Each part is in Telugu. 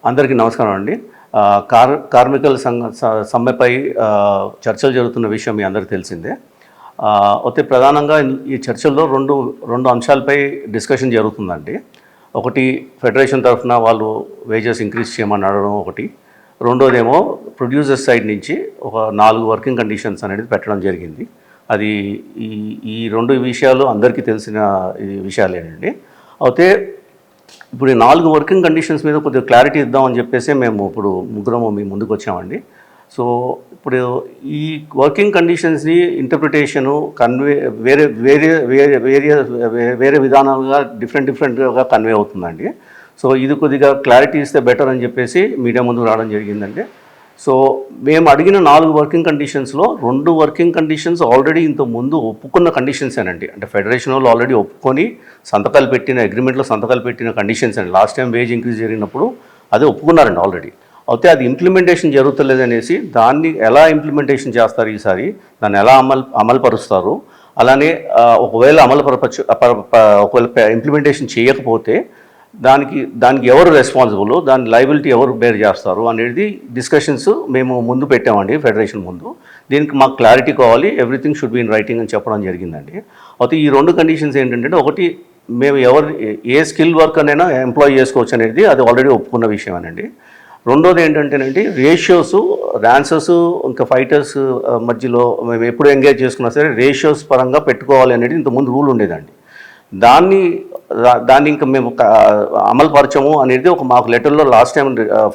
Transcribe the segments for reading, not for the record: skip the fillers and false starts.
అందరికీ నమస్కారం అండి. కార్మికుల సమ్మెపై చర్చలు జరుగుతున్న విషయం మీ అందరికీ తెలిసిందే. అయితే ప్రధానంగా ఈ చర్చల్లో రెండు అంశాలపై డిస్కషన్ జరుగుతుందండి. ఒకటి ఫెడరేషన్ తరఫున వాళ్ళు వేజెస్ ఇంక్రీజ్ చేయమని అడగడం ఒకటి, రెండోదేమో ప్రొడ్యూసర్స్ సైడ్ నుంచి ఒక 4 వర్కింగ్ కండిషన్స్ అనేది పెట్టడం జరిగింది. అది ఈ రెండు విషయాలు అందరికీ తెలిసిన విషయాలేనండి. అయితే ఇప్పుడు ఈ 4 వర్కింగ్ కండిషన్స్ మీద కొద్దిగా క్లారిటీ ఇద్దామని చెప్పేసి మేము ఇప్పుడు ముగ్గురము మీ ముందుకు వచ్చామండి. సో ఇప్పుడు ఈ వర్కింగ్ కండిషన్స్ని ఇంటర్ప్రిటేషను వేరే వేరే వేరే వేరే వేరే విధానాలుగా డిఫరెంట్గా కన్వే అవుతుందండి. సో ఇది కొద్దిగా క్లారిటీ ఇస్తే బెటర్ అని చెప్పేసి మీడియా ముందుకు రావడం జరిగిందండి. సో మేము అడిగిన 4 వర్కింగ్ కండిషన్స్లో 2 వర్కింగ్ కండిషన్స్ ఆల్రెడీ ఇంతకుముందు ఒప్పుకున్న కండిషన్సేనండి. అంటే ఫెడరేషన్ వాళ్ళు ఆల్రెడీ ఒప్పుకొని సంతకాలు పెట్టిన అగ్రిమెంట్లో సంతకాలు పెట్టిన కండిషన్స్ అండి. లాస్ట్ టైం వేజ్ ఇంక్రీజ్ జరిగినప్పుడు అదే ఒప్పుకున్నారండి ఆల్రెడీ. అయితే అది ఇంప్లిమెంటేషన్ జరుగుతలేదనేసి దాన్ని ఎలా ఇంప్లిమెంటేషన్ చేస్తారు ఈసారి, దాన్ని ఎలా అమలుపరుస్తారు, అలానే ఒకవేళ ఒకవేళ ఇంప్లిమెంటేషన్ చేయకపోతే దానికి ఎవరు రెస్పాన్సిబుల్, దాని లయబిలిటీ ఎవరు బేర్ చేస్తారు అనేది డిస్కషన్స్ మేము ముందు పెట్టామండి ఫెడరేషన్ ముందు. దీనికి మాకు క్లారిటీ కావాలి, everything should be in writing అని చెప్పడం జరిగిందండి. అయితే ఈ 2 కండిషన్స్ ఏంటంటే, ఒకటి మేము ఏ స్కిల్ వర్కర్నైనా ఎంప్లాయ్ చేసుకోవచ్చు అనేది అది ఆల్రెడీ ఒప్పుకున్న విషయమేనండి. రెండోది ఏంటంటేనండి, రేషియోస్ డాన్సర్స్ ఇంకా ఫైటర్స్ మధ్యలో మేము ఎప్పుడు ఎంగేజ్ చేసుకున్నా సరే రేషియోస్ పరంగా పెట్టుకోవాలి అనేది ఇంతకుముందు రూల్ ఉండేదండి. దాన్ని ఇంకా మేము అమలుపరచము అనేది మాకు లెటర్లో లాస్ట్ టైం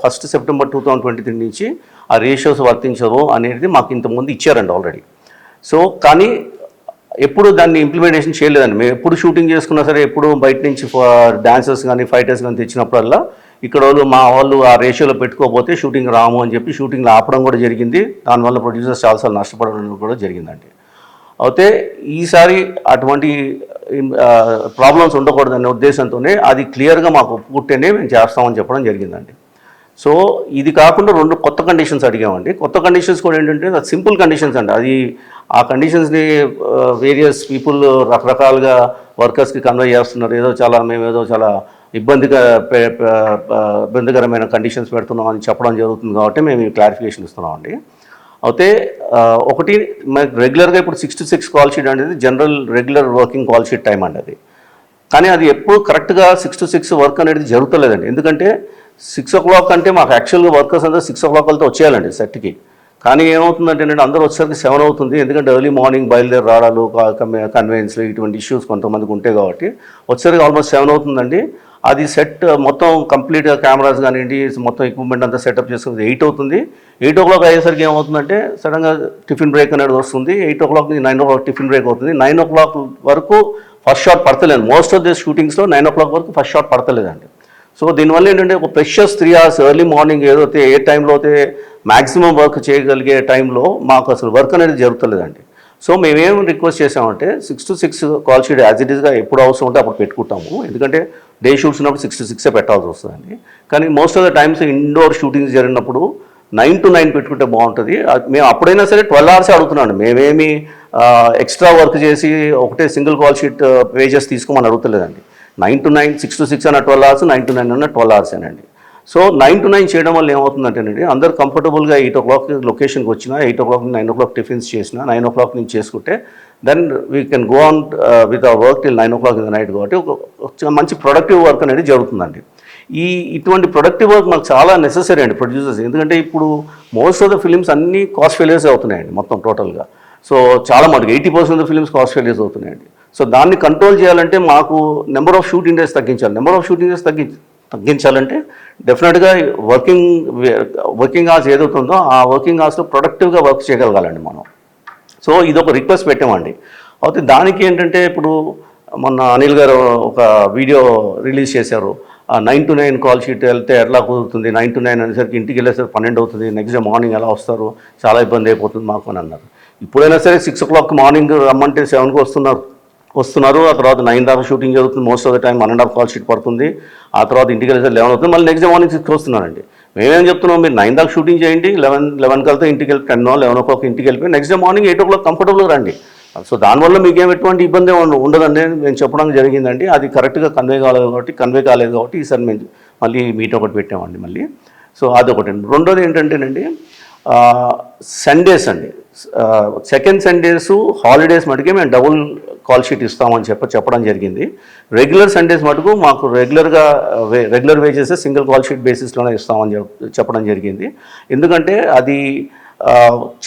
1 సెప్టెంబర్ 2023 నుంచి ఆ రేషియోస్ వర్తించవు అనేది మాకు ఇంతకుముందు ఇచ్చారండి ఆల్రెడీ. సో కానీ ఎప్పుడు దాన్ని ఇంప్లిమెంటేషన్ చేయలేదండి. మేము ఎప్పుడు షూటింగ్ చేసుకున్నా సరే, ఎప్పుడు బయట నుంచి డాన్సర్స్ కానీ ఫైటర్స్ కానీ తెచ్చినప్పుడల్లా ఇక్కడ మా వాళ్ళు ఆ రేషియోలో పెట్టుకోకపోతే షూటింగ్ రాము అని చెప్పి షూటింగ్లో ఆపడం కూడా జరిగింది. దానివల్ల ప్రొడ్యూసర్స్ చాలాసార్లు నష్టపడడం కూడా జరిగిందండి. అయితే ఈసారి అటువంటి ప్రాబ్లమ్స్ ఉండకూడదనే ఉద్దేశంతోనే అది క్లియర్గా మాకు ఒప్పుకుంటేనే మేము చేస్తామని చెప్పడం జరిగిందండి. సో ఇది కాకుండా 2 కొత్త కండిషన్స్ అడిగామండి. కొత్త కండిషన్స్ కూడా ఏంటంటే అది సింపుల్ కండిషన్స్ అండి. అది ఆ కండిషన్స్ని వేరియస్ పీపుల్ రకరకాలుగా వర్కర్స్కి కన్వే చేస్తున్నారు. మేమేదో చాలా ఇబ్బందికరమైన కండిషన్స్ పెడుతున్నామని చెప్పడం జరుగుతుంది కాబట్టి మేము క్లారిఫికేషన్ ఇస్తున్నామండి. అయితే ఒకటి రెగ్యులర్గా ఇప్పుడు 6 to 6 కాల్ షీట్ అనేది general regular working call sheet time అండి అది. కానీ అది ఎప్పుడు కరెక్ట్గా 6 to 6 వర్క్ అనేది జరుగుతలేదండి. ఎందుకంటే 6 o'clock అంటే మాకు యాక్చువల్గా వర్కర్స్ అందరూ 6 o'clock వెళ్తే వచ్చేయాలండి సెట్కి. కానీ ఏమవుతుందంటే అందరూ వచ్చేసరికి 7 అవుతుంది. ఎందుకంటే ఎర్లీ మార్నింగ్ బయలుదేరి రావడాలు, కన్వెన్స్లు ఇటువంటి ఇష్యూస్ కొంతమందికి ఉంటాయి కాబట్టి వచ్చేసరికి ఆల్మోస్ట్ 7 అవుతుందండి. అది సెట్ మొత్తం కంప్లీట్గా కెమెరాస్ కానివ్వండి, మొత్తం ఎక్విప్మెంట్ అంతా సెటప్ చేసుకుని 8 అవుతుంది. 8 o'clock అయ్యేసరికి ఏమవుతుందంటే సడన్గా టిఫిన్ బ్రేక్ అనేది వస్తుంది. 8 o'clock నుంచి 9 o'clock టిఫిన్ బ్రేక్ అవుతుంది. 9 o'clock వరకు ఫస్ట్ షాట్ పడతలేదు. మోస్ట్ ఆఫ్ ది షూటింగ్స్లో 9 o'clock వరకు ఫస్ట్ షాట్ పడతలేదండి. సో దీనివల్ల ఏంటంటే ఒక ప్రెషస్ 3 hours ఎర్లీ మార్నింగ్ ఏ టైంలో అయితే మ్యాక్సిమం వర్క్ చేయగలిగే టైంలో మాకు అసలు వర్క్ అనేది జరుగుతలేదండి. సో మేమేం రిక్వెస్ట్ చేసామంటే 6 to 6 call sheet as it ఈస్గా ఎప్పుడు అవసరం ఉంటే అప్పుడు పెట్టుకుంటాము. ఎందుకంటే డే షూట్స్ ఉన్నప్పుడు 6 to 6 పెట్టాల్సి వస్తుందండి. కానీ most of the times indoor shootings జరిగినప్పుడు 9 to 9 పెట్టుకుంటే బాగుంటుంది. మేము అప్పుడైనా సరే 12 hours అడుగుతున్నాను. మేమేమి ఎక్స్ట్రా వర్క్ చేసి ఒకటే సింగిల్ కాల్ షీట్ వేజెస్ తీసుకోమని అడుగుతలేదండి. 9 to 9, 6 to 6 అన్న 12 hours, 9 to 9 అన్న 12 hours అండి. సో 9 to 9 చేయడం వల్ల ఏమవుతుందంటేనండి, అందరూ కంఫర్టబుల్గా 8 o'clock లొకేషన్కి వచ్చినా, 8 o'clock నుంచి 9 o'clock టిఫిన్స్ చేసినా, 9 o'clock నుంచి చేసుకుంటే then we can go on with our work till 9 o'clock in the night. కాబట్టి ఒక మంచి ప్రొడక్టివ్ వర్క్ అనేది జరుగుతుందండి. ఇటువంటి ప్రొడక్టివ్ వర్క్ మాకు చాలా నెసెసరీ అండి ప్రొడ్యూసర్స్. ఎందుకంటే ఇప్పుడు మోస్ట్ ఆఫ్ ద ఫిలిమ్స్ అన్నీ కాస్ట్ ఫెయిలియర్స్ అవుతున్నాయండి మొత్తం టోటల్గా. సో చాలా మటుకు 80% ఆఫ్ ఫిలిమ్స్ కాస్ట్ ఫెయిలియర్స్ అవుతున్నాయండి. సో దాన్ని కంట్రోల్ చేయాలంటే మాకు నెంబర్ ఆఫ్ షూటింగ్ డేస్ తగ్గించాలి. నెంబర్ ఆఫ్ షూటింగ్ డేస్ తగ్గించాలంటే డెఫినెట్గా వర్కింగ్ అవర్స్ ఏదవుతుందో ఆ వర్కింగ్ అవర్స్లో ప్రొడక్టివ్గా వర్క్ చేయగలగాలండి మనం. సో ఇది ఒక రిక్వెస్ట్ పెట్టామండి. అయితే దానికి ఏంటంటే ఇప్పుడు మొన్న అనిల్ గారు ఒక వీడియో రిలీజ్ చేశారు. 9 to 9 కాల్ షీట్ వెళ్తే ఎట్లా కుదురుతుంది, 9 to 9 అనేసరికి ఇంటికి వెళ్ళేసరికి 12 అవుతుంది, నెక్స్ట్ డే మార్నింగ్ ఎలా వస్తారు, చాలా ఇబ్బంది అయిపోతుంది మాకు అని అన్నారు. ఇప్పుడైనా సరే 6 o'clock మార్నింగ్ రమ్మంటే 7కి వస్తున్నారు. ఆ తర్వాత 9 దాకా షూటింగ్ జరుగుతుంది. Most of the time 1.5 call sheet పడుతుంది. ఆ తర్వాత ఇంటికి వెళ్ళేసరికి 11 అవుతుంది. మళ్ళీ నెక్స్ట్ డే మార్నింగ్ 6 వస్తున్నారండి. మేమేం చెప్తున్నాం, మీరు 9 దాకా షూటింగ్ చేయండి, 11 కలితే ఇంటికి వెళ్ళి 10 or 11 o'clock ఇంటికి వెళ్ళిపోయి నెక్స్ట్ డే మార్నింగ్ 8 o'clock కంఫర్టబుల్గా రండి. సో దానివల్ల మీకేం ఎటువంటి ఇబ్బంది ఉండదండి మేము చెప్పడం జరిగిందండి. అది కరెక్ట్గా కన్వే కాలేదు కాబట్టి ఈసారి మేము మళ్ళీ మీట్ ఒకటి పెట్టామండి మళ్ళీ. సో అదొకటండి. రెండోది ఏంటంటేనండి సండేస్ అండి, సెకండ్ సండేస్ హాలిడేస్ మటుకే మేము డబుల్ కాల్ షీట్ ఇస్తామని చెప్పడం జరిగింది. రెగ్యులర్ సండేస్ మటుకు మాకు regular wages single call sheet బేసిస్లోనే ఇస్తామని చెప్పడం జరిగింది. ఎందుకంటే అది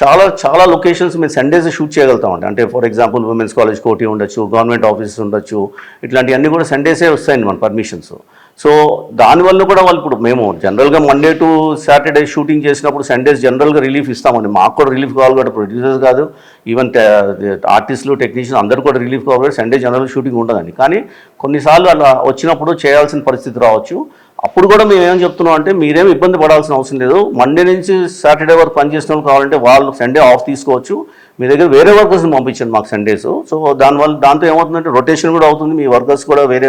చాలా చాలా లొకేషన్స్ మేము సండేస్ షూట్ చేయగలుగుతామండి. అంటే ఫర్ ఎగ్జాంపుల్ ఉమెన్స్ కాలేజ్ కోటి ఉండొచ్చు, గవర్నమెంట్ ఆఫీసెస్ ఉండొచ్చు, ఇట్లాంటివన్నీ కూడా సండేసే వస్తాయండి మన పర్మిషన్స్. సో దానివల్ల కూడా వాళ్ళు ఇప్పుడు మేము జనరల్గా మండే టు సాటర్డే షూటింగ్ చేసినప్పుడు సండేస్ జనరల్గా రిలీఫ్ ఇస్తామండి. మాకు కూడా రిలీఫ్ కావాలి కాబట్టి ప్రొడ్యూసర్స్ కాదు, ఈవెన్ ఆర్టిస్టులు టెక్నీషియన్స్ అందరూ కూడా రిలీఫ్ కావాలి. సండే జనరల్ షూటింగ్ ఉండదండి. కానీ కొన్నిసార్లు అలా వచ్చినప్పుడు చేయాల్సిన పరిస్థితి రావచ్చు. అప్పుడు కూడా మేము ఏం చెప్తున్నాం అంటే మీరేం ఇబ్బంది పడాల్సిన అవసరం లేదు. మండే నుంచి సాటర్డే వరకు పనిచేసిన వాళ్ళు కావాలంటే వాళ్ళు సండే ఆఫ్ తీసుకోవచ్చు. మీ దగ్గర వేరే వర్కర్స్ని పంపించండి మాకు సండేస్. సో దాంతో ఏమవుతుందంటే రొటేషన్ కూడా అవుతుంది, మీ వర్కర్స్ కూడా వేరే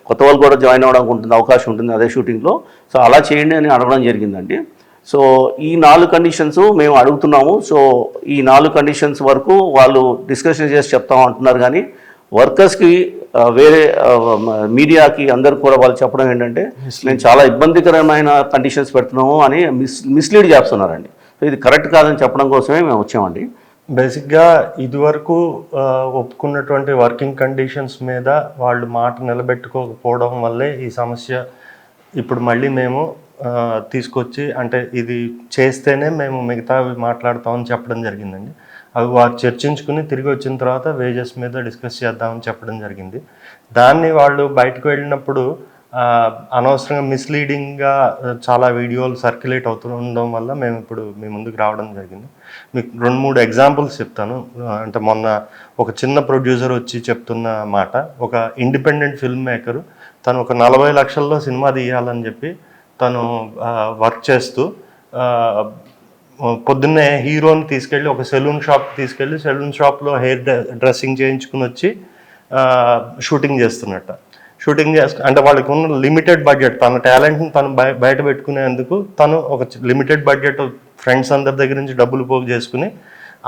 కొత్త వాళ్ళు కూడా జాయిన్ అవ్వడానికి ఉంటుంది, అవకాశం ఉంటుంది అదే షూటింగ్లో. సో అలా చేయండి అని అడగడం జరిగిందండి. సో ఈ 4 కండిషన్స్ మేము అడుగుతున్నాము. సో ఈ 4 కండిషన్స్ వరకు వాళ్ళు డిస్కషన్ చేసి చెప్తాం అంటున్నారు. కానీ వర్కర్స్కి వేరే మీడియాకి అందరు కూడా వాళ్ళు చెప్పడం ఏంటంటే మేము చాలా ఇబ్బందికరమైన కండిషన్స్ పెడుతున్నాము అని మిస్లీడ్ చేస్తున్నారండి. సో ఇది కరెక్ట్ కాదని చెప్పడం కోసమే మేము వచ్చామండి. బేసిక్గా ఇదివరకు ఒప్పుకున్నటువంటి వర్కింగ్ కండిషన్స్ మీద వాళ్ళు మాట నిలబెట్టుకోకపోవడం వల్లే ఈ సమస్య ఇప్పుడు మళ్ళీ మేము తీసుకొచ్చి అంటే ఇది చేస్తేనే మేము మిగతావి మాట్లాడతామని చెప్పడం జరిగిందండి. అవి వారు చర్చించుకుని తిరిగి వచ్చిన తర్వాత వేజెస్ మీద డిస్కస్ చేద్దామని చెప్పడం జరిగింది. దాన్ని వాళ్ళు బయటకు వెళ్ళినప్పుడు అనవసరంగా మిస్లీడింగ్గా చాలా వీడియోలు సర్క్యులేట్ అవుతుండడం వల్ల మేము ఇప్పుడు మీ ముందుకు రావడం జరిగింది. మీకు 2-3 ఎగ్జాంపుల్స్ చెప్తాను. అంటే మొన్న ఒక చిన్న ప్రొడ్యూసర్ వచ్చి చెప్తున్న మాట, ఒక ఇండిపెండెంట్ ఫిల్మ్ మేకరు తను ఒక 40 లక్షల్లో సినిమా తీయాలని చెప్పి తను వర్క్ చేస్తూ పొద్దున్నే హీరోని తీసుకెళ్ళి ఒక సెలూన్ షాప్ తీసుకెళ్ళి సెలూన్ షాప్లో హెయిర్ డ్రెస్సింగ్ చేయించుకుని వచ్చి షూటింగ్ అంటే వాళ్ళకి ఉన్న లిమిటెడ్ బడ్జెట్, తన టాలెంట్ని తను బయట పెట్టుకునేందుకు తను ఒక లిమిటెడ్ బడ్జెట్ ఫ్రెండ్స్ అందరి దగ్గర నుంచి డబ్బులు పోగు చేసుకుని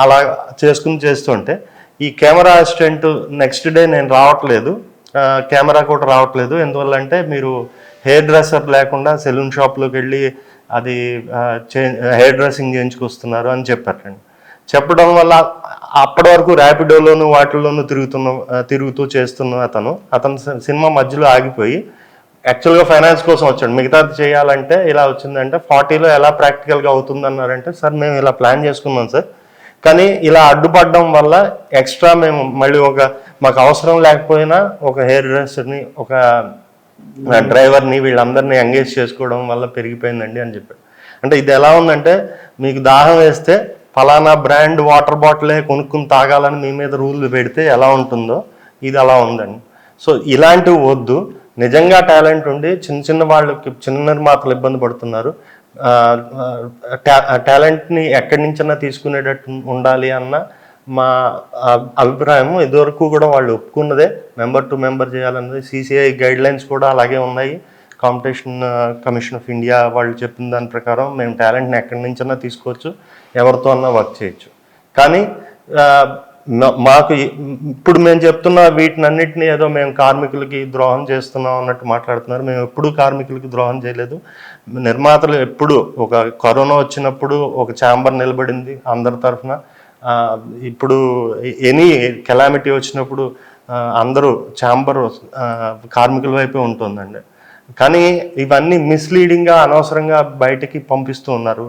అలా చేస్తుంటే ఈ కెమెరా అసిస్టెంట్ నెక్స్ట్ డే నేను రావట్లేదు, కెమెరా కూడా రావట్లేదు, ఎందువల్ల అంటే మీరు హెయిర్ డ్రెస్సర్ లేకుండా సెలూన్ షాప్లోకి వెళ్ళి అది హెయిర్ డ్రెస్సింగ్ చేయించుకొస్తున్నారు అని చెప్పారండి. చెప్పడం వల్ల అప్పటి వరకు ర్యాపిడోలోను వాటిల్లోనూ తిరుగుతూ చేస్తున్న అతను సినిమా మధ్యలో ఆగిపోయి యాక్చువల్గా ఫైనాన్స్ కోసం వచ్చాడు. మిగతాది చేయాలంటే ఇలా వచ్చిందంటే 40లో ఎలా ప్రాక్టికల్గా అవుతుంది అన్నారంటే, సార్ మేము ఇలా ప్లాన్ చేసుకున్నాం సార్, కానీ ఇలా అడ్డుపడడం వల్ల ఎక్స్ట్రా మేము మళ్ళీ మాకు అవసరం లేకపోయినా ఒక హెయిర్ డ్రెస్సర్ని, ఒక డ్రైవర్ని, వీళ్ళందరినీ ఎంగేజ్ చేసుకోవడం వల్ల పెరిగిపోయిందండి అని చెప్పాడు. అంటే ఇది ఎలా ఉందంటే, మీకు దాహం వేస్తే ఫలానా బ్రాండ్ వాటర్ బాటిలే కొనుక్కుని తాగాలని మీ మీద రూల్ పెడితే ఎలా ఉంటుందో ఇది అలా ఉందండి. సో ఇలాంటివి వద్దు. నిజంగా టాలెంట్ ఉండి చిన్న వాళ్ళకి చిన్న నిర్మాతలు ఇబ్బంది పడుతున్నారు. టాలెంట్ని ఎక్కడి నుంచైనా తీసుకునేటట్టు ఉండాలి అన్న మా అభిప్రాయం. ఇదివరకు కూడా వాళ్ళు ఒప్పుకున్నదే మెంబర్ టు మెంబర్ చేయాలన్నది. CCI గైడ్లైన్స్ కూడా అలాగే ఉన్నాయి. కాంపిటీషన్ కమిషన్ ఆఫ్ ఇండియా వాళ్ళు చెప్పిన దాని ప్రకారం మేము టాలెంట్ని ఎక్కడి నుంచైనా తీసుకోవచ్చు, ఎవరితో అన్నా వర్క్ చేయొచ్చు. కానీ మాకు ఇప్పుడు మేము చెప్తున్న వీటినన్నిటిని ఏదో మేము కార్మికులకి ద్రోహం చేస్తున్నాం అన్నట్టు మాట్లాడుతున్నారు. మేము ఎప్పుడూ కార్మికులకి ద్రోహం చేయలేదు. నిర్మాతలు ఎప్పుడు ఒక కరోనా వచ్చినప్పుడు ఒక ఛాంబర్ నిలబడింది అందరి తరఫున. ఇప్పుడు ఎనీ కెలామిటీ వచ్చినప్పుడు అందరూ ఛాంబర్ కార్మికుల వైపే ఉంటుందండి. కానీ ఇవన్నీ మిస్లీడింగ్గా అనవసరంగా బయటికి పంపిస్తూ ఉన్నారు.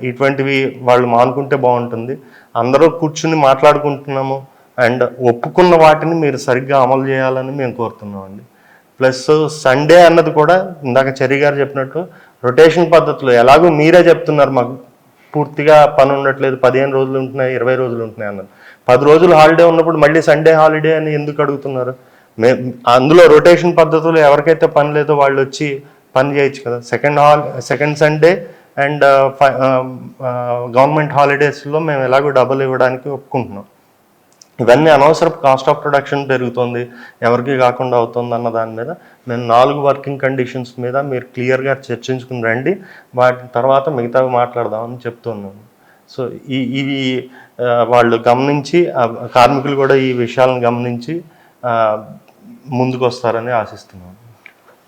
ఇటువంటివి వాళ్ళు మానుకుంటే బాగుంటుంది. అందరూ కూర్చుని మాట్లాడుకుంటున్నాము అండ్ ఒప్పుకున్న వాటిని మీరు సరిగ్గా అమలు చేయాలని మేము కోరుతున్నామండి. ప్లస్ సండే అన్నది కూడా ఇందాక చర్య గారు చెప్పినట్టు రొటేషన్ పద్ధతిలో ఎలాగో మీరే చెప్తున్నారు మాకు పూర్తిగా పని ఉండట్లేదు, 15 రోజులు ఉంటున్నాయి, 20 రోజులు ఉంటున్నాయి అన్నారు. 10 రోజులు హాలిడే ఉన్నప్పుడు మళ్ళీ సండే హాలిడే అని ఎందుకు అడుగుతున్నారు? అందులో రొటేషన్ పద్ధతులు ఎవరికైతే పని లేదో వాళ్ళు వచ్చి పని చేయొచ్చు కదా. సెకండ్ సండే అండ్ గవర్నమెంట్ హాలిడేస్లో మేము ఎలాగో డబ్బులు ఇవ్వడానికి ఒప్పుకుంటున్నాం. ఇవన్నీ అనవసరపు కాస్ట్ ఆఫ్ ప్రొడక్షన్ పెరుగుతుంది, ఎవరికి కాకుండా అవుతుంది అన్న దాని మీద మేము 4 వర్కింగ్ కండిషన్స్ మీద మీరు క్లియర్గా చర్చించుకుని రండి, వాటి తర్వాత మిగతావి మాట్లాడదామని చెప్తున్నాను. సో ఇవి వాళ్ళు గమనించి కార్మికులు కూడా ఈ విషయాలను గమనించి ముందుకు వస్తారని ఆశిస్తున్నాను.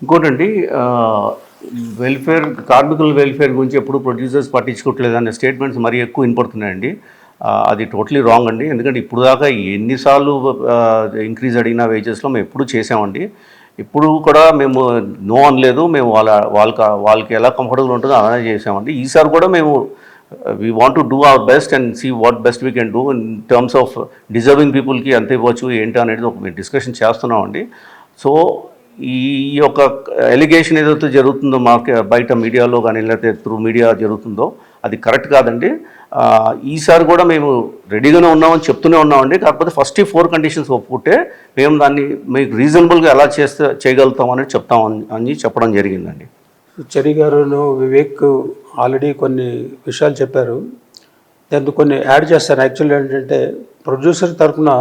ఇంకోటండి, కార్మికుల వెల్ఫేర్ గురించి ఎప్పుడు ప్రొడ్యూసర్స్ పట్టించుకోవట్లేదు అనే స్టేట్మెంట్స్ మరీ ఎక్కువ వినపడుతున్నాయండి. అది టోటలీ రాంగ్ అండి. ఎందుకంటే ఇప్పుడు దాకా ఎన్నిసార్లు ఇంక్రీజ్ అడిగిన వేజెస్లో మేము ఎప్పుడు చేసామండి. ఇప్పుడు కూడా మేము నో అనలేదు. మేము వాళ్ళకి ఎలా కంఫర్టబుల్ ఉంటుందో అలానే చేసామండి. ఈసారి కూడా మేము we want to do our best and see what best we can do in terms of deserving పీపుల్కి ఎంత ఇవ్వచ్చు ఏంటి అనేది ఒక డిస్కషన్ చేస్తున్నామండి. సో ఈ యొక్క ఎలిగేషన్ ఏదైతే జరుగుతుందో బయట మీడియాలో కానీ లేకపోతే త్రూ మీడియా జరుగుతుందో అది కరెక్ట్ కాదండి. ఈసారి కూడా మేము రెడీగానే ఉన్నామని చెప్తూనే ఉన్నామండి. కాకపోతే ఫస్ట్ 4 కండిషన్స్ ఒప్పుకుంటే మేము దాన్ని మీకు రీజనబుల్గా ఎలా చేయగలుగుతామని చెప్తామని చెప్పడం జరిగిందండి. చెరి గారును వివేక్ ఆల్రెడీ కొన్ని విషయాలు చెప్పారు. దాంతో కొన్ని యాడ్ చేస్తాను. యాక్చువల్లీ ఏంటంటే ప్రొడ్యూసర్ తరఫున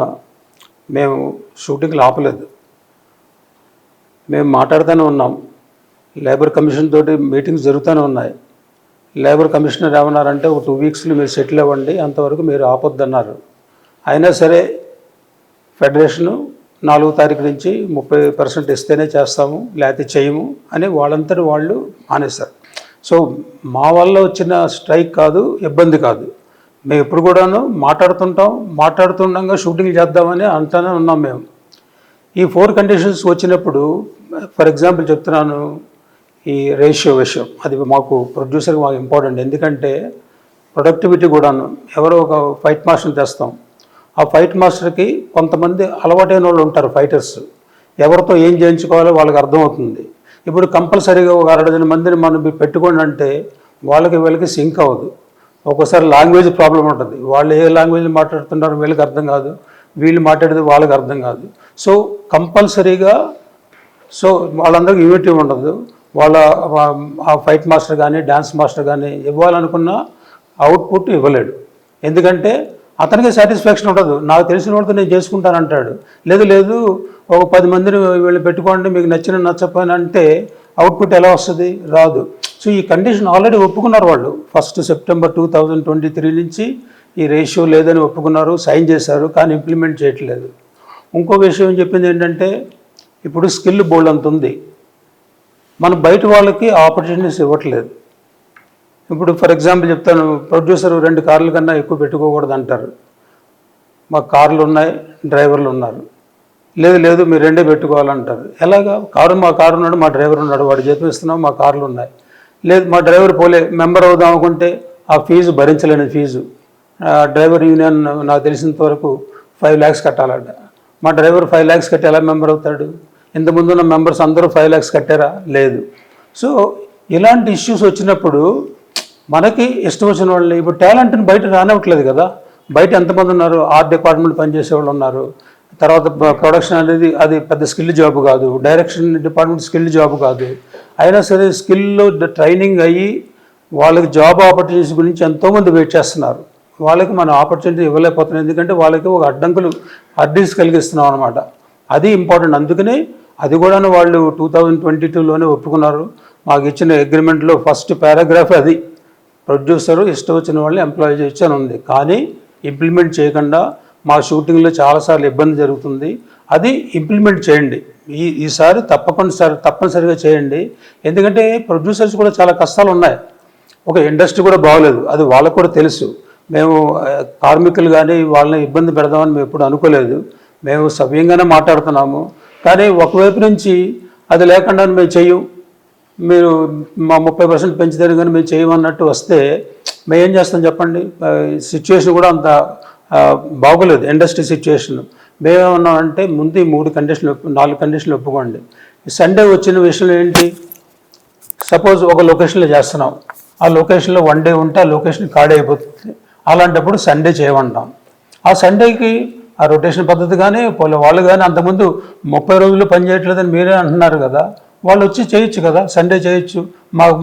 మేము షూటింగ్లు ఆపలేదు. మేము మాట్లాడుతూనే ఉన్నాం. లేబర్ కమిషన్ తోటి మీటింగ్స్ జరుగుతూనే ఉన్నాయి. లేబర్ కమిషనర్ ఏమన్నారంటే ఒక 2 వీక్స్లో మీరు సెటిల్ అవ్వండి, అంతవరకు మీరు ఆపొద్దన్నారు. అయినా సరే ఫెడరేషను 4వ తారీఖు నుంచి 30% ఇస్తేనే చేస్తాము, లేకపోతే చేయము అని వాళ్ళంతటి వాళ్ళు మానేశారు. సో మా వల్ల వచ్చిన స్ట్రైక్ కాదు, ఇబ్బంది కాదు. మేము ఎప్పుడు కూడాను మాట్లాడుతుండగా షూటింగ్ చేద్దామని అంటూనే ఉన్నాం. మేము ఈ 4 కండిషన్స్ వచ్చినప్పుడు, ఫర్ ఎగ్జాంపుల్ చెప్తున్నాను, ఈ రేషియో విషయం అది మాకు ప్రొడ్యూసర్కి మాకు ఇంపార్టెంట్. ఎందుకంటే ప్రొడక్టివిటీ కూడాను ఎవరో ఒక ఫైట్ మాస్టర్ని తెస్తాం. ఆ ఫైట్ మాస్టర్కి కొంతమంది అలవాటైన వాళ్ళు ఉంటారు, ఫైటర్స్. ఎవరితో ఏం చేయించుకోవాలో వాళ్ళకి అర్థమవుతుంది. ఇప్పుడు కంపల్సరీగా ఒక 60 మందిని మనం పెట్టుకోండి అంటే వీళ్ళకి సింక్ అవ్వదు. ఒక్కోసారి లాంగ్వేజ్ ప్రాబ్లం ఉంటుంది. వాళ్ళు ఏ లాంగ్వేజ్ మాట్లాడుతున్నారో వీళ్ళకి అర్థం కాదు, వీళ్ళు మాట్లాడేది వాళ్ళకి అర్థం కాదు. సో కంపల్సరీగా వాళ్ళందరికీ యూనిటీ ఉండదు. ఆ ఫైట్ మాస్టర్ కానీ డ్యాన్స్ మాస్టర్ కానీ ఇవ్వాలనుకున్న అవుట్పుట్ ఇవ్వలేడు. ఎందుకంటే అతనికి సాటిస్ఫాక్షన్ ఉండదు. నాకు తెలిసిన వాళ్ళతో నేను చేసుకుంటానంటాడు. లేదు ఒక 10 మందిని వీళ్ళు పెట్టుకోండి, మీకు నచ్చకపోయినా అంటే అవుట్పుట్ ఎలా వస్తుంది? రాదు. సో ఈ కండిషన్ ఆల్రెడీ ఒప్పుకున్నారు వాళ్ళు. 1 సెప్టెంబర్ 2023 నుంచి ఈ రేషియో లేదని ఒప్పుకున్నారు, సైన్ చేశారు, కానీ ఇంప్లిమెంట్ చేయట్లేదు. ఇంకో విషయం చెప్పింది ఏంటంటే ఇప్పుడు స్కిల్ బోల్డ్ అంత ఉంది, మనం బయట వాళ్ళకి ఆపర్చునిటీస్ ఇవ్వట్లేదు. ఇప్పుడు ఫర్ ఎగ్జాంపుల్ చెప్తాను, ప్రొడ్యూసర్ 2 కార్ల కన్నా ఎక్కువ పెట్టుకోకూడదు అంటారు. మాకు కార్లు ఉన్నాయి, డ్రైవర్లు ఉన్నారు. లేదు మీరు 2 పెట్టుకోవాలంటారు. ఎలాగా? మా కారు ఉన్నాడు, మా డ్రైవర్ ఉన్నాడు, వాడు జీతం ఇస్తున్నాం, మా కార్లు ఉన్నాయి. లేదు మా డ్రైవర్ మెంబర్ అవుదాం అనుకుంటే ఆ ఫీజు భరించలేని ఫీజు. డ్రైవర్ యూనియన్ నాకు తెలిసినంత వరకు 5 lakhs కట్టాలంట. మా డ్రైవర్ 5 lakhs కట్టి ఎలా మెంబర్ అవుతాడు? ఇంతకుముందు ఉన్న మెంబర్స్ అందరూ 5 lakhs కట్టారా? లేదు. సో ఇలాంటి ఇష్యూస్ వచ్చినప్పుడు మనకి ఇష్టం వచ్చిన వాళ్ళని ఇప్పుడు టాలెంట్ని బయట రానివ్వట్లేదు కదా. బయట ఎంతమంది ఉన్నారు? ఆర్ట్ డిపార్ట్మెంట్ పనిచేసే వాళ్ళు ఉన్నారు. తర్వాత ప్రొడక్షన్ అనేది అది పెద్ద స్కిల్ జాబ్ కాదు, డైరెక్షన్ డిపార్ట్మెంట్ స్కిల్ జాబ్ కాదు. అయినా సరే స్కిల్లో ట్రైనింగ్ అయ్యి వాళ్ళకి జాబ్ ఆపర్చునిటీస్ గురించి ఎంతోమంది వెయిట్ చేస్తున్నారు. వాళ్ళకి మనం ఆపర్చునిటీ ఇవ్వలేకపోతున్నాం. ఎందుకంటే వాళ్ళకి ఒక అడ్డీస్ కలిగిస్తున్నాం అనమాట. అది ఇంపార్టెంట్. అందుకనే అది కూడా వాళ్ళు 2022లోనే ఒప్పుకున్నారు. మాకు ఇచ్చిన అగ్రిమెంట్లో ఫస్ట్ పారాగ్రాఫ్ అది. ప్రొడ్యూసరు ఇష్టం వచ్చిన వాళ్ళని ఎంప్లాయ్ చేయొచ్చు అని ఉంది. కానీ ఇంప్లిమెంట్ చేయకుండా మా షూటింగ్లో చాలాసార్లు ఇబ్బంది జరుగుతుంది. అది ఇంప్లిమెంట్ చేయండి. ఈసారి తప్పనిసరిగా చేయండి. ఎందుకంటే ప్రొడ్యూసర్స్ కూడా చాలా కష్టాలు ఉన్నాయి. ఒక ఇండస్ట్రీ కూడా బాగోలేదు, అది వాళ్ళకు కూడా తెలుసు. మేము కార్మికులు కానీ వాళ్ళని ఇబ్బంది పెడదామని మేము ఎప్పుడు అనుకోలేదు. మేము సవ్యంగానే మాట్లాడుతున్నాము. కానీ ఒకవైపు నుంచి అది లేకుండా మేము చెయ్యం, మీరు మా 30% పెంచుతారు కానీ మేము చేయమన్నట్టు వస్తే మేము ఏం చేస్తాం చెప్పండి? సిచ్యువేషన్ కూడా అంత బాగోలేదు ఇండస్ట్రీ సిచ్యువేషన్. మేమేమన్నామంటే ముందు ఈ 4 కండిషన్లు ఒప్పుకోండి. సండే వచ్చిన విషయం ఏంటి? సపోజ్ ఒక లొకేషన్లో చేస్తున్నాం, ఆ లొకేషన్లో 1 day ఉంటే ఆ లొకేషన్ ఖాళీ అయిపోతుంది. అలాంటప్పుడు సండే చేయమంటాం. ఆ సండేకి ఆ రొటేషన్ పద్ధతి కానీ వాళ్ళు కానీ అంతకుముందు 30 రోజులు పని చేయట్లేదని మీరే అంటున్నారు కదా, వాళ్ళు వచ్చి చేయొచ్చు కదా, సండే చేయొచ్చు.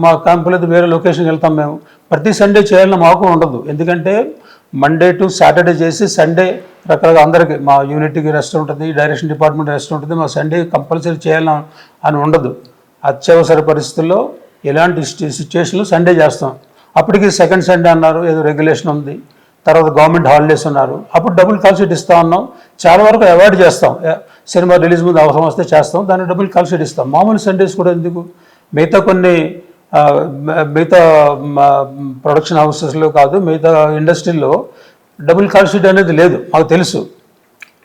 మా క్యాంపులతో వేరే లొకేషన్కి వెళ్తాం. మేము ప్రతి సండే చేయాలని మాకు ఉండదు. ఎందుకంటే మండే టు సాటర్డే చేసి సండే రకరకాల అందరికీ మా యూనిట్కి రెస్ట్ ఉంటుంది, డైరెక్షన్ డిపార్ట్మెంట్ రెస్ట్ ఉంటుంది. మా సండే కంపల్సరీ చేయాలని అని ఉండదు. అత్యవసర పరిస్థితుల్లో ఎలాంటి సిచ్యువేషన్లో సండే చేస్తాం. అప్పటికి సెకండ్ సండే అన్నారు, ఏదో రెగ్యులేషన్ ఉంది, తర్వాత గవర్నమెంట్ హాలిడేస్ ఉన్నారు, అప్పుడు డబుల్ కాల్ షీట్ ఇస్తా ఉన్నాం. చాలా వరకు అవాయిడ్ చేస్తాం, సినిమా రిలీజ్ ముందు అవసరం వస్తే చేస్తాం, దాన్ని డబుల్ కాల్ షీట్ ఇస్తాం. మామూలు సండేస్ కూడా ఎందుకు, మిగతా కొన్ని మిగతా ప్రొడక్షన్ హౌసెస్లో కాదు, మిగతా ఇండస్ట్రీలో డబుల్ కాల్ షీట్ అనేది లేదు, మాకు తెలుసు.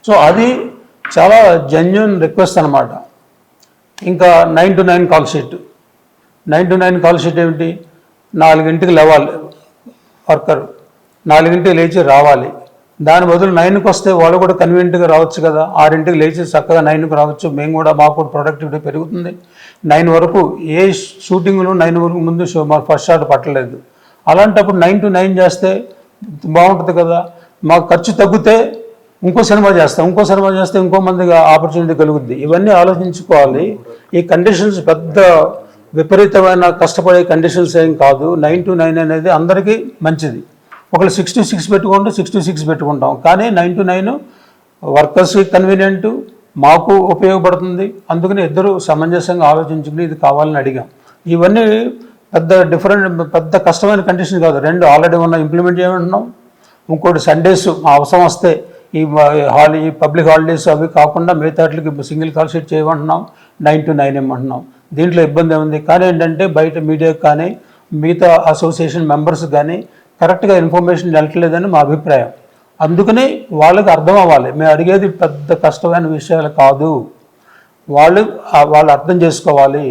సో అది చాలా జెన్యున్ రిక్వెస్ట్ అనమాట. ఇంకా 9 to 9 call sheet. 9 to 9 call sheet ఏమిటి, 4 లేవాలి వర్కర్, 4 లేచి రావాలి. దాని బదులు 9కి వస్తే వాళ్ళు కూడా కన్వీనియంట్గా రావచ్చు కదా, 6 లేచి చక్కగా 9కి రావచ్చు. మేము కూడా మాకు కూడా ప్రొడక్టివిటీ పెరుగుతుంది. 9 వరకు ఏ షూటింగ్లో 9 వరకు ముందు మాకు ఫస్ట్ షాట్ పట్టలేదు. అలాంటప్పుడు 9 to 9 చేస్తే బాగుంటుంది కదా. మాకు ఖర్చు తగ్గితే ఇంకో సినిమా చేస్తే ఇంకో మందిగా ఆపర్చునిటీ కలుగుద్ది. ఇవన్నీ ఆలోచించుకోవాలి. ఈ కండిషన్స్ పెద్ద విపరీతమైన కష్టపడే కండిషన్స్ ఏం కాదు. 9 to 9 అనేది అందరికీ మంచిది. ఒకళ్ళు 6 to 6 పెట్టుకుంటే 6 to 6 పెట్టుకుంటాం, కానీ 9 to 9 వర్కర్స్కి కన్వీనియంట్, మాకు ఉపయోగపడుతుంది. అందుకని ఇద్దరు సమంజసంగా ఆలోచించుకుని ఇది కావాలని అడిగాం. ఇవన్నీ పెద్ద కష్టమైన కండిషన్ కాదు. 2 ఆల్రెడీ ఉన్న ఇంప్లిమెంట్ చేయమంటున్నాం. ఇంకోటి సండేస్ అవసరం వస్తే ఈ పబ్లిక్ హాలిడేస్ అవి కాకుండా మిగతాట్లకి సింగిల్ కాల్ షీట్ చేయమంటున్నాం. 9 to 9 ఇమ్మంటున్నాం. దీంట్లో ఇబ్బంది ఏముంది, కానీ ఏంటంటే బయట మీడియాకి కానీ మిగతా అసోసియేషన్ మెంబర్స్ కానీ కరెక్ట్గా ఇన్ఫర్మేషన్ వెళ్ళట్లేదని మా అభిప్రాయం. అందుకని వాళ్ళకి అర్థం అవ్వాలి, మేము అడిగేది పెద్ద కష్టమైన విషయాలు కాదు, వాళ్ళు అర్థం చేసుకోవాలి.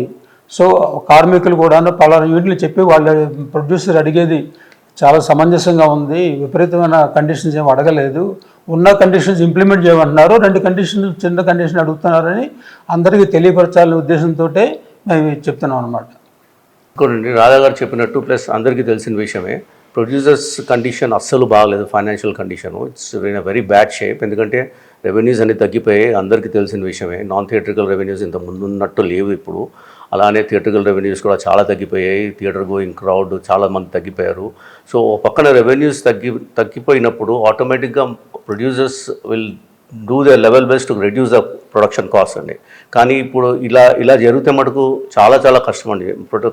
సో కార్మికులు కూడా పలానా యూనిట్లు చెప్పి వాళ్ళ ప్రొడ్యూసర్ అడిగేది చాలా సమంజసంగా ఉంది, విపరీతమైన కండిషన్స్ ఏమి అడగలేదు, ఉన్న కండిషన్స్ ఇంప్లిమెంట్ చేయమంటున్నారు, 2 కండిషన్స్ చిన్న కండిషన్ అడుగుతున్నారని అందరికీ తెలియపరచాలనే ఉద్దేశంతో మేము చెప్తున్నాం అనమాట. ఇంకోటి రాధా గారు చెప్పినట్టు ప్లస్ అందరికీ తెలిసిన విషయమే, ప్రొడ్యూసర్స్ కండిషన్ అస్సలు బాగలేదు. Financial condition it's in a very bad shape. ఎందుకంటే రెవెన్యూస్ అన్ని తగ్గిపోయాయి, అందరికీ తెలిసిన విషయమే. నాన్ థియేట్రికల్ రెవెన్యూస్ ఇంత ముందున్నట్టు లేవు ఇప్పుడు. అలానే థియేట్రికల్ రెవెన్యూస్ కూడా చాలా తగ్గిపోయాయి. థియేటర్ గోయింగ్ క్రౌడ్ చాలామంది తగ్గిపోయారు. సో పక్కన రెవెన్యూస్ తగ్గిపోయినప్పుడు ఆటోమేటిక్గా producers will do the level best to reduce the production cost అండి. కానీ ఇప్పుడు ఇలా జరిగితే మటుకు చాలా కష్టం అండి.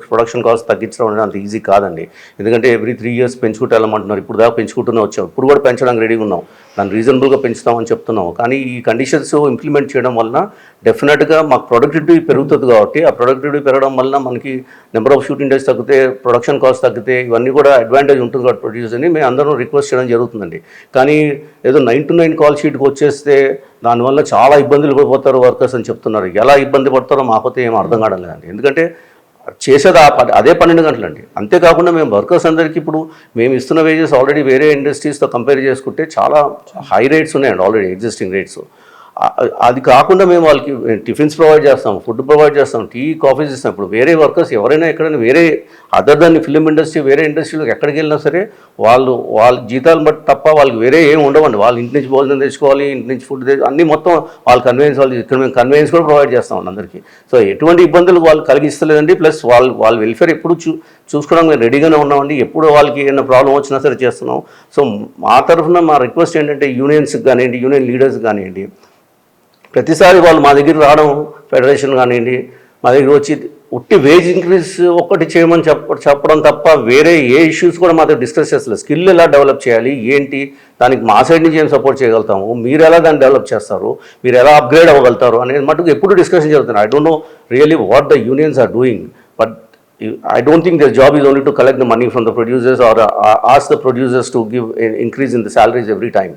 ప్రొడక్షన్ కాస్ట్ తగ్గించడం అనేది అంత ఈజీ కాదండి. ఎందుకంటే ఎవ్రీ 3 years పెంచుకుంటూ వెళ్ళమంటున్నారు. ఇప్పుడు దాకా పెంచుకుంటూనే వచ్చాం, ఇప్పుడు కూడా పెంచడానికి రెడీగా ఉన్నాం, దాన్ని రీజనబుల్గా పెంచుతామని చెప్తున్నాం. కానీ ఈ కండిషన్స్ ఇంప్లిమెంట్ చేయడం వలన డెఫినెట్గా మాకు ప్రొడక్టివిటీ పెరుగుతుంది. కాబట్టి ఆ ప్రొడక్టివిటీ పెరగడం వలన మనకి నెంబర్ ఆఫ్ షూటింగ్ డేస్ తగ్గితే, ప్రొడక్షన్ కాస్ట్ తగ్గితే, ఇవన్నీ కూడా అడ్వాంటేజ్ ఉంటుంది కాబట్టి ప్రొడ్యూసర్ని మేము అందరం రిక్వెస్ట్ చేయడం జరుగుతుందండి. కానీ ఏదో 9 to 9 కాల్ షీట్కి వచ్చేస్తే దానివల్ల చాలా ఇబ్బందులు పడిపోతారు వర్కర్స్ అని చెప్తున్నారు. ఎలా ఇబ్బంది పడతారో మాకైతే ఏం అర్థం కావడం లేదండి. ఎందుకంటే చేసేది అదే 12 గంటలండి. అంతేకాకుండా మేము వర్కర్స్ అందరికీ ఇప్పుడు మేము ఇస్తున్న వేజెస్ ఆల్రెడీ వేరే ఇండస్ట్రీస్తో కంపేర్ చేసుకుంటే చాలా హై రేట్స్ ఉన్నాయండి, ఆల్రెడీ ఎగ్జిస్టింగ్ రేట్స్. అది కాకుండా మేము వాళ్ళకి టిఫిన్స్ ప్రొవైడ్ చేస్తాం, ఫుడ్ ప్రొవైడ్ చేస్తాం, టీ కాఫీస్ ఇస్తాం. ఇప్పుడు వేరే వర్కర్స్ ఎవరైనా ఎక్కడైనా వేరే అదర్ దాన్ ఫిలిం ఇండస్ట్రీ వేరే ఇండస్ట్రీలో ఎక్కడికి వెళ్ళినా సరే వాళ్ళ జీతాలు బట్టి తప్ప వాళ్ళకి వేరే ఏమి ఉండవండి. వాళ్ళు ఇంటి నుంచి భోజనం తెచ్చుకోవాలి, ఇంటి నుంచి ఫుడ్ అన్నీ మొత్తం వాళ్ళ కన్వీనియన్స్, వాళ్ళు ఇక్కడ మేము కన్వీనియన్స్ కూడా ప్రొవైడ్ చేస్తాం అందరికీ. సో ఎటువంటి ఇబ్బందులు వాళ్ళు కలిగిస్తలేదండి. ప్లస్ వాళ్ళ వెల్ఫేర్ ఎప్పుడు చూసుకోవడానికి మేము రెడీగానే ఉన్నామండి. ఎప్పుడు వాళ్ళకి ఏమైనా ప్రాబ్లం వచ్చినా సరే చేస్తున్నాం. సో మా తరఫున మా రిక్వెస్ట్ ఏంటంటే యూనియన్స్కి కానివ్వండి, యూనియన్ లీడర్స్ కానివ్వండి, ప్రతిసారి వాళ్ళు మా దగ్గర రావడం, ఫెడరేషన్ కానివ్వండి మా దగ్గర వచ్చి ఉట్టి వేజ్ ఇంక్రీజ్ ఒక్కటి చేయమని చెప్పడం తప్ప వేరే ఏ ఇష్యూస్ కూడా మాతో డిస్కస్ చేస్తలేదు. స్కిల్ ఎలా డెవలప్ చేయాలి, ఏంటి, దానికి మా సైడ్ నుంచి ఏం సపోర్ట్ చేయగలుగుతాము, మీరు ఎలా దాన్ని డెవలప్ చేస్తారు, మీరు ఎలా అప్గ్రేడ్ అవ్వగలుగుతారు అనేది మటుకు ఎప్పుడు డిస్కషన్ జరుగుతుంది. I don't know really what the unions are doing, but I don't think their job is only to collect the money from the producers or ask the producers to give an increase in the salaries every time.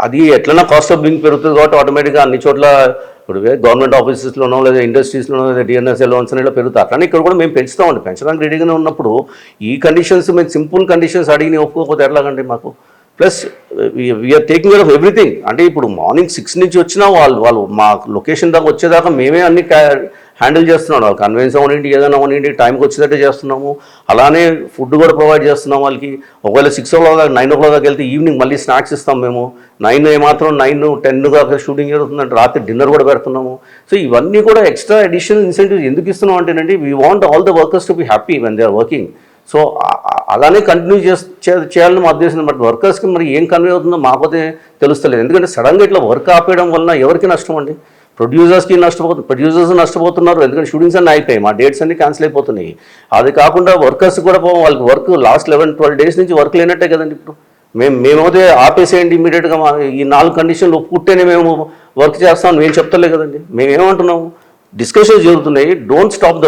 అది ఎట్లన్నా కాస్ట్ ఆఫ్ లివింగ్ పెరుగుతుంది కాబట్టి ఆటోమేటిక్గా అన్ని చోట్ల ఇప్పుడు గవర్నమెంట్ ఆఫీసెస్లోనో లేదా ఇండస్ట్రీస్లోనో లేదా డిఎన్ఎస్ఏ లోన్స్ అనేలా పెరుగుతాయి. అట్లనే ఇక్కడ కూడా మేము పెంచుతామండి. పెంచడానికి రెడీగానే ఉన్నప్పుడు ఈ కండిషన్స్ మేము సింపుల్ కండిషన్స్ అడిగి ఒప్పుకోకపోతే ఎట్లాగండి మాకు. Plus we are taking care of everything. అంటే ఇప్పుడు మార్నింగ్ 6 నుంచి వచ్చినా వాళ్ళు మా లొకేషన్ దాకా వచ్చేదాకా మేమే అన్ని హ్యాండిల్ చేస్తున్నాం. వాళ్ళు కన్వెన్స్ అవ్వనండి, ఏదైనా అవ్వనండి, టైంకి వచ్చేటట్టే చేస్తున్నాము. అలానే ఫుడ్ కూడా ప్రొవైడ్ చేస్తున్నాం వాళ్ళకి. ఒకవేళ 6 o'clock దాకా 9 o'clock దాకా వెళ్తే ఈవినింగ్ మళ్ళీ స్నాక్స్ ఇస్తాం మేము. 9 ఏమాత్రం 9, 10 దాకా షూటింగ్ జరుగుతుందంటే రాత్రి డిన్నర్ కూడా పెడుతున్నాము. సో ఇవన్నీ కూడా ఎక్స్ట్రా అడిషనల్ ఇన్సెంటివ్స్ ఎందుకు ఇస్తున్నాం అంటేనండి, we want all the workers to be happy when they are working. So అలానే కంటిన్యూ చేయాలని మా ఉద్దేశం. బట్ వర్కర్స్కి మరి ఏం కన్వే అవుతుందో మాకైతే తెలుస్తలేదు. ఎందుకంటే సడన్గా ఇట్లా వర్క్ ఆపేయడం వలన ఎవరికి నష్టం అండి. ప్రొడ్యూసర్స్ నష్టపోతున్నారు, ఎందుకంటే షూటింగ్స్ అన్నీ అయిపోయాయి, మా డేట్స్ అన్ని క్యాన్సిల్ అయిపోతున్నాయి. అది కాకుండా వర్కర్స్ కూడా వాళ్ళకి వర్క్ లాస్ట్ 11-12 డేస్ నుంచి వర్క్ లేనట్టే కదండి. ఇప్పుడు మేమైతే ఆపేసేయండి ఇమీడియట్గా, ఈ 4 కండిషన్లు ఒప్పుకుంటేనే మేము వర్క్ చేస్తామని మేము చెప్తలే కదండి. మేము ఏమంటున్నాము, డిస్కషన్స్ జరుగుతున్నాయి, don't stop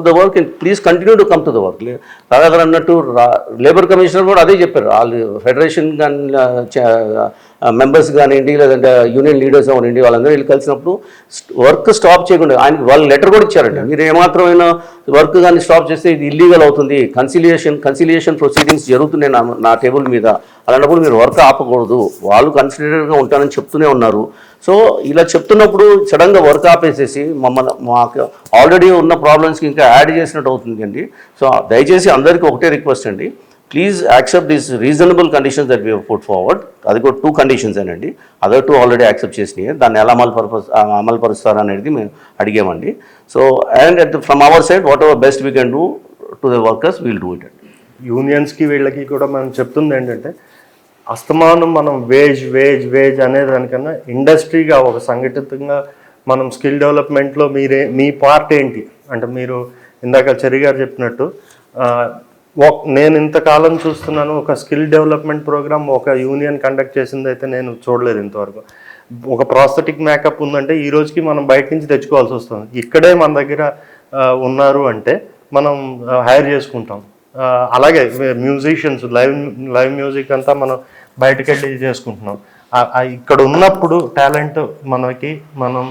the work and please continue to come to the work. Radha గారు అన్నట్టు లేబర్ కమిషనర్ కూడా అదే చెప్పారు. వాళ్ళు ఫెడరేషన్ కానీ మెంబర్స్ కానివ్వండి, లేదంటే యూనియన్ లీడర్స్ అవనండి, వాళ్ళందరూ వీళ్ళు కలిసినప్పుడు వర్క్ స్టాప్ చేయకుండా వాళ్ళు లెటర్ కూడా ఇచ్చారండి. మీరు ఏమాత్రమైన వర్క్ కానీ స్టాప్ చేస్తే ఇది ఇల్లీగల్ అవుతుంది, కన్సిలియేషన్ ప్రొసీడింగ్స్ జరుగుతున్నాయి నా టేబుల్ మీద, అలాంటప్పుడు మీరు వర్క్ ఆపకూడదు, వాళ్ళు కన్సిడరేట్గా ఉంటానని చెప్తూనే ఉన్నారు. సో ఇలా చెప్తున్నప్పుడు సడన్గా వర్క్ ఆపేసేసి మాకు ఆల్రెడీ ఉన్న ప్రాబ్లమ్స్కి ఇంకా యాడ్ చేసినట్టు అవుతుంది అండి. సో దయచేసి అందరికీ ఒకటే రిక్వెస్ట్ అండి, please accept these reasonable conditions that we put forward. అది కూడా 2 కండిషన్స్ అండి, అదర్ 2 ఆల్రెడీ యాక్సెప్ట్ చేసినాయి. దాన్ని ఎలా అమలు పరుస్తారు అనేది మేము అడిగామండి. So and from our side whatever best we can do to the workers will do it అండి. యూనియన్స్కి వీళ్ళకి కూడా మనం చెప్తుంది ఏంటంటే, అస్తమానం మనం వేజ్ అనే దానికన్నా ఇండస్ట్రీగా ఒక సంఘటితంగా మనం స్కిల్ డెవలప్మెంట్లో మీ పార్ట్ ఏంటి అంటే, మీరు ఇందాక చెరి గారు చెప్పినట్టు నేను ఇంతకాలం చూస్తున్నాను, ఒక స్కిల్ డెవలప్మెంట్ ప్రోగ్రామ్ ఒక యూనియన్ కండక్ట్ చేసింది అయితే నేను చూడలేదు ఇంతవరకు. ఒక ప్రాస్థెటిక్ మేకప్ ఉందంటే ఈ రోజుకి మనం బయట నుంచి తెచ్చుకోవాల్సి వస్తుంది. ఇక్కడే మన దగ్గర ఉన్నారు అంటే మనం హైర్ చేసుకుంటాం. అలాగే మ్యూజిషియన్స్ లైవ్ మ్యూజిక్ అంతా మనం బయటకు వెళ్ళి చేసుకుంటున్నాం. ఇక్కడ ఉన్నప్పుడు టాలెంట్ మనం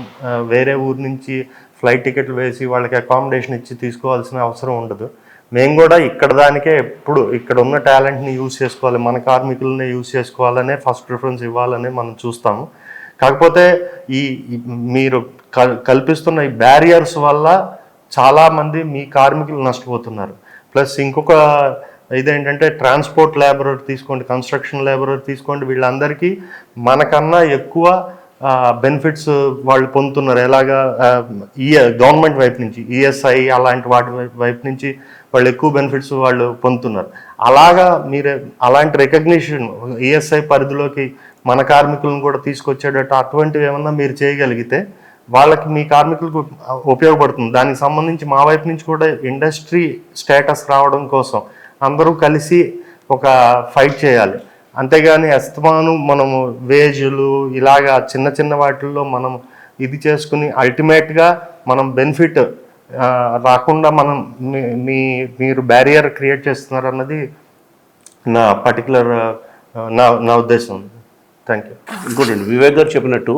వేరే ఊరు నుంచి ఫ్లైట్ టికెట్లు వేసి వాళ్ళకి అకామిడేషన్ ఇచ్చి తీసుకోవాల్సిన అవసరం ఉండదు. మేము కూడా దానికే ఎప్పుడు ఇక్కడ ఉన్న టాలెంట్ని యూజ్ చేసుకోవాలి, మన కార్మికులనే యూజ్ చేసుకోవాలనే ఫస్ట్ ప్రిఫరెన్స్ ఇవ్వాలనే మనం చూస్తాము. కాకపోతే మీరు కల్పిస్తున్న ఈ బ్యారియర్స్ వల్ల చాలామంది మీ కార్మికులు నష్టపోతున్నారు. ప్లస్ ఇంకొక ఇదేంటంటే, ట్రాన్స్పోర్ట్ లేబరర్ తీసుకోండి, కన్స్ట్రక్షన్ లేబరర్ తీసుకోండి, వీళ్ళందరికీ మనకన్నా ఎక్కువ బెనిఫిట్స్ వాళ్ళు పొందుతున్నారు. ఎలాగా గవర్నమెంట్ వైపు నుంచి ఈఎస్ఐ అలాంటి వాటి వైపు నుంచి వాళ్ళు ఎక్కువ బెనిఫిట్స్ వాళ్ళు పొందుతున్నారు. అలాగా అలాంటి రికగ్నిషన్ ఈఎస్ఐ పరిధిలోకి మన కార్మికులను కూడా తీసుకొచ్చేటట్టు అటువంటివి ఏమన్నా మీరు చేయగలిగితే వాళ్ళకి మీ కార్మికులకు ఉపయోగపడుతుంది. దానికి సంబంధించి మా వైపు నుంచి కూడా ఇండస్ట్రీ స్టేటస్ రావడం కోసం అందరూ కలిసి ఒక ఫైట్ చేయాలి. అంతేగాని అస్తమాను మనము వేజులు ఇలాగా చిన్న వాటిల్లో మనం ఇది చేసుకుని అల్టిమేట్గా మనం బెనిఫిట్ రాకుండా మీరు బ్యారియర్ క్రియేట్ చేస్తున్నారు అన్నది నా పర్టికులర్ నా ఉద్దేశం. Thank you. ఇంకోటండి, వివేక్ గారు చెప్పినట్టు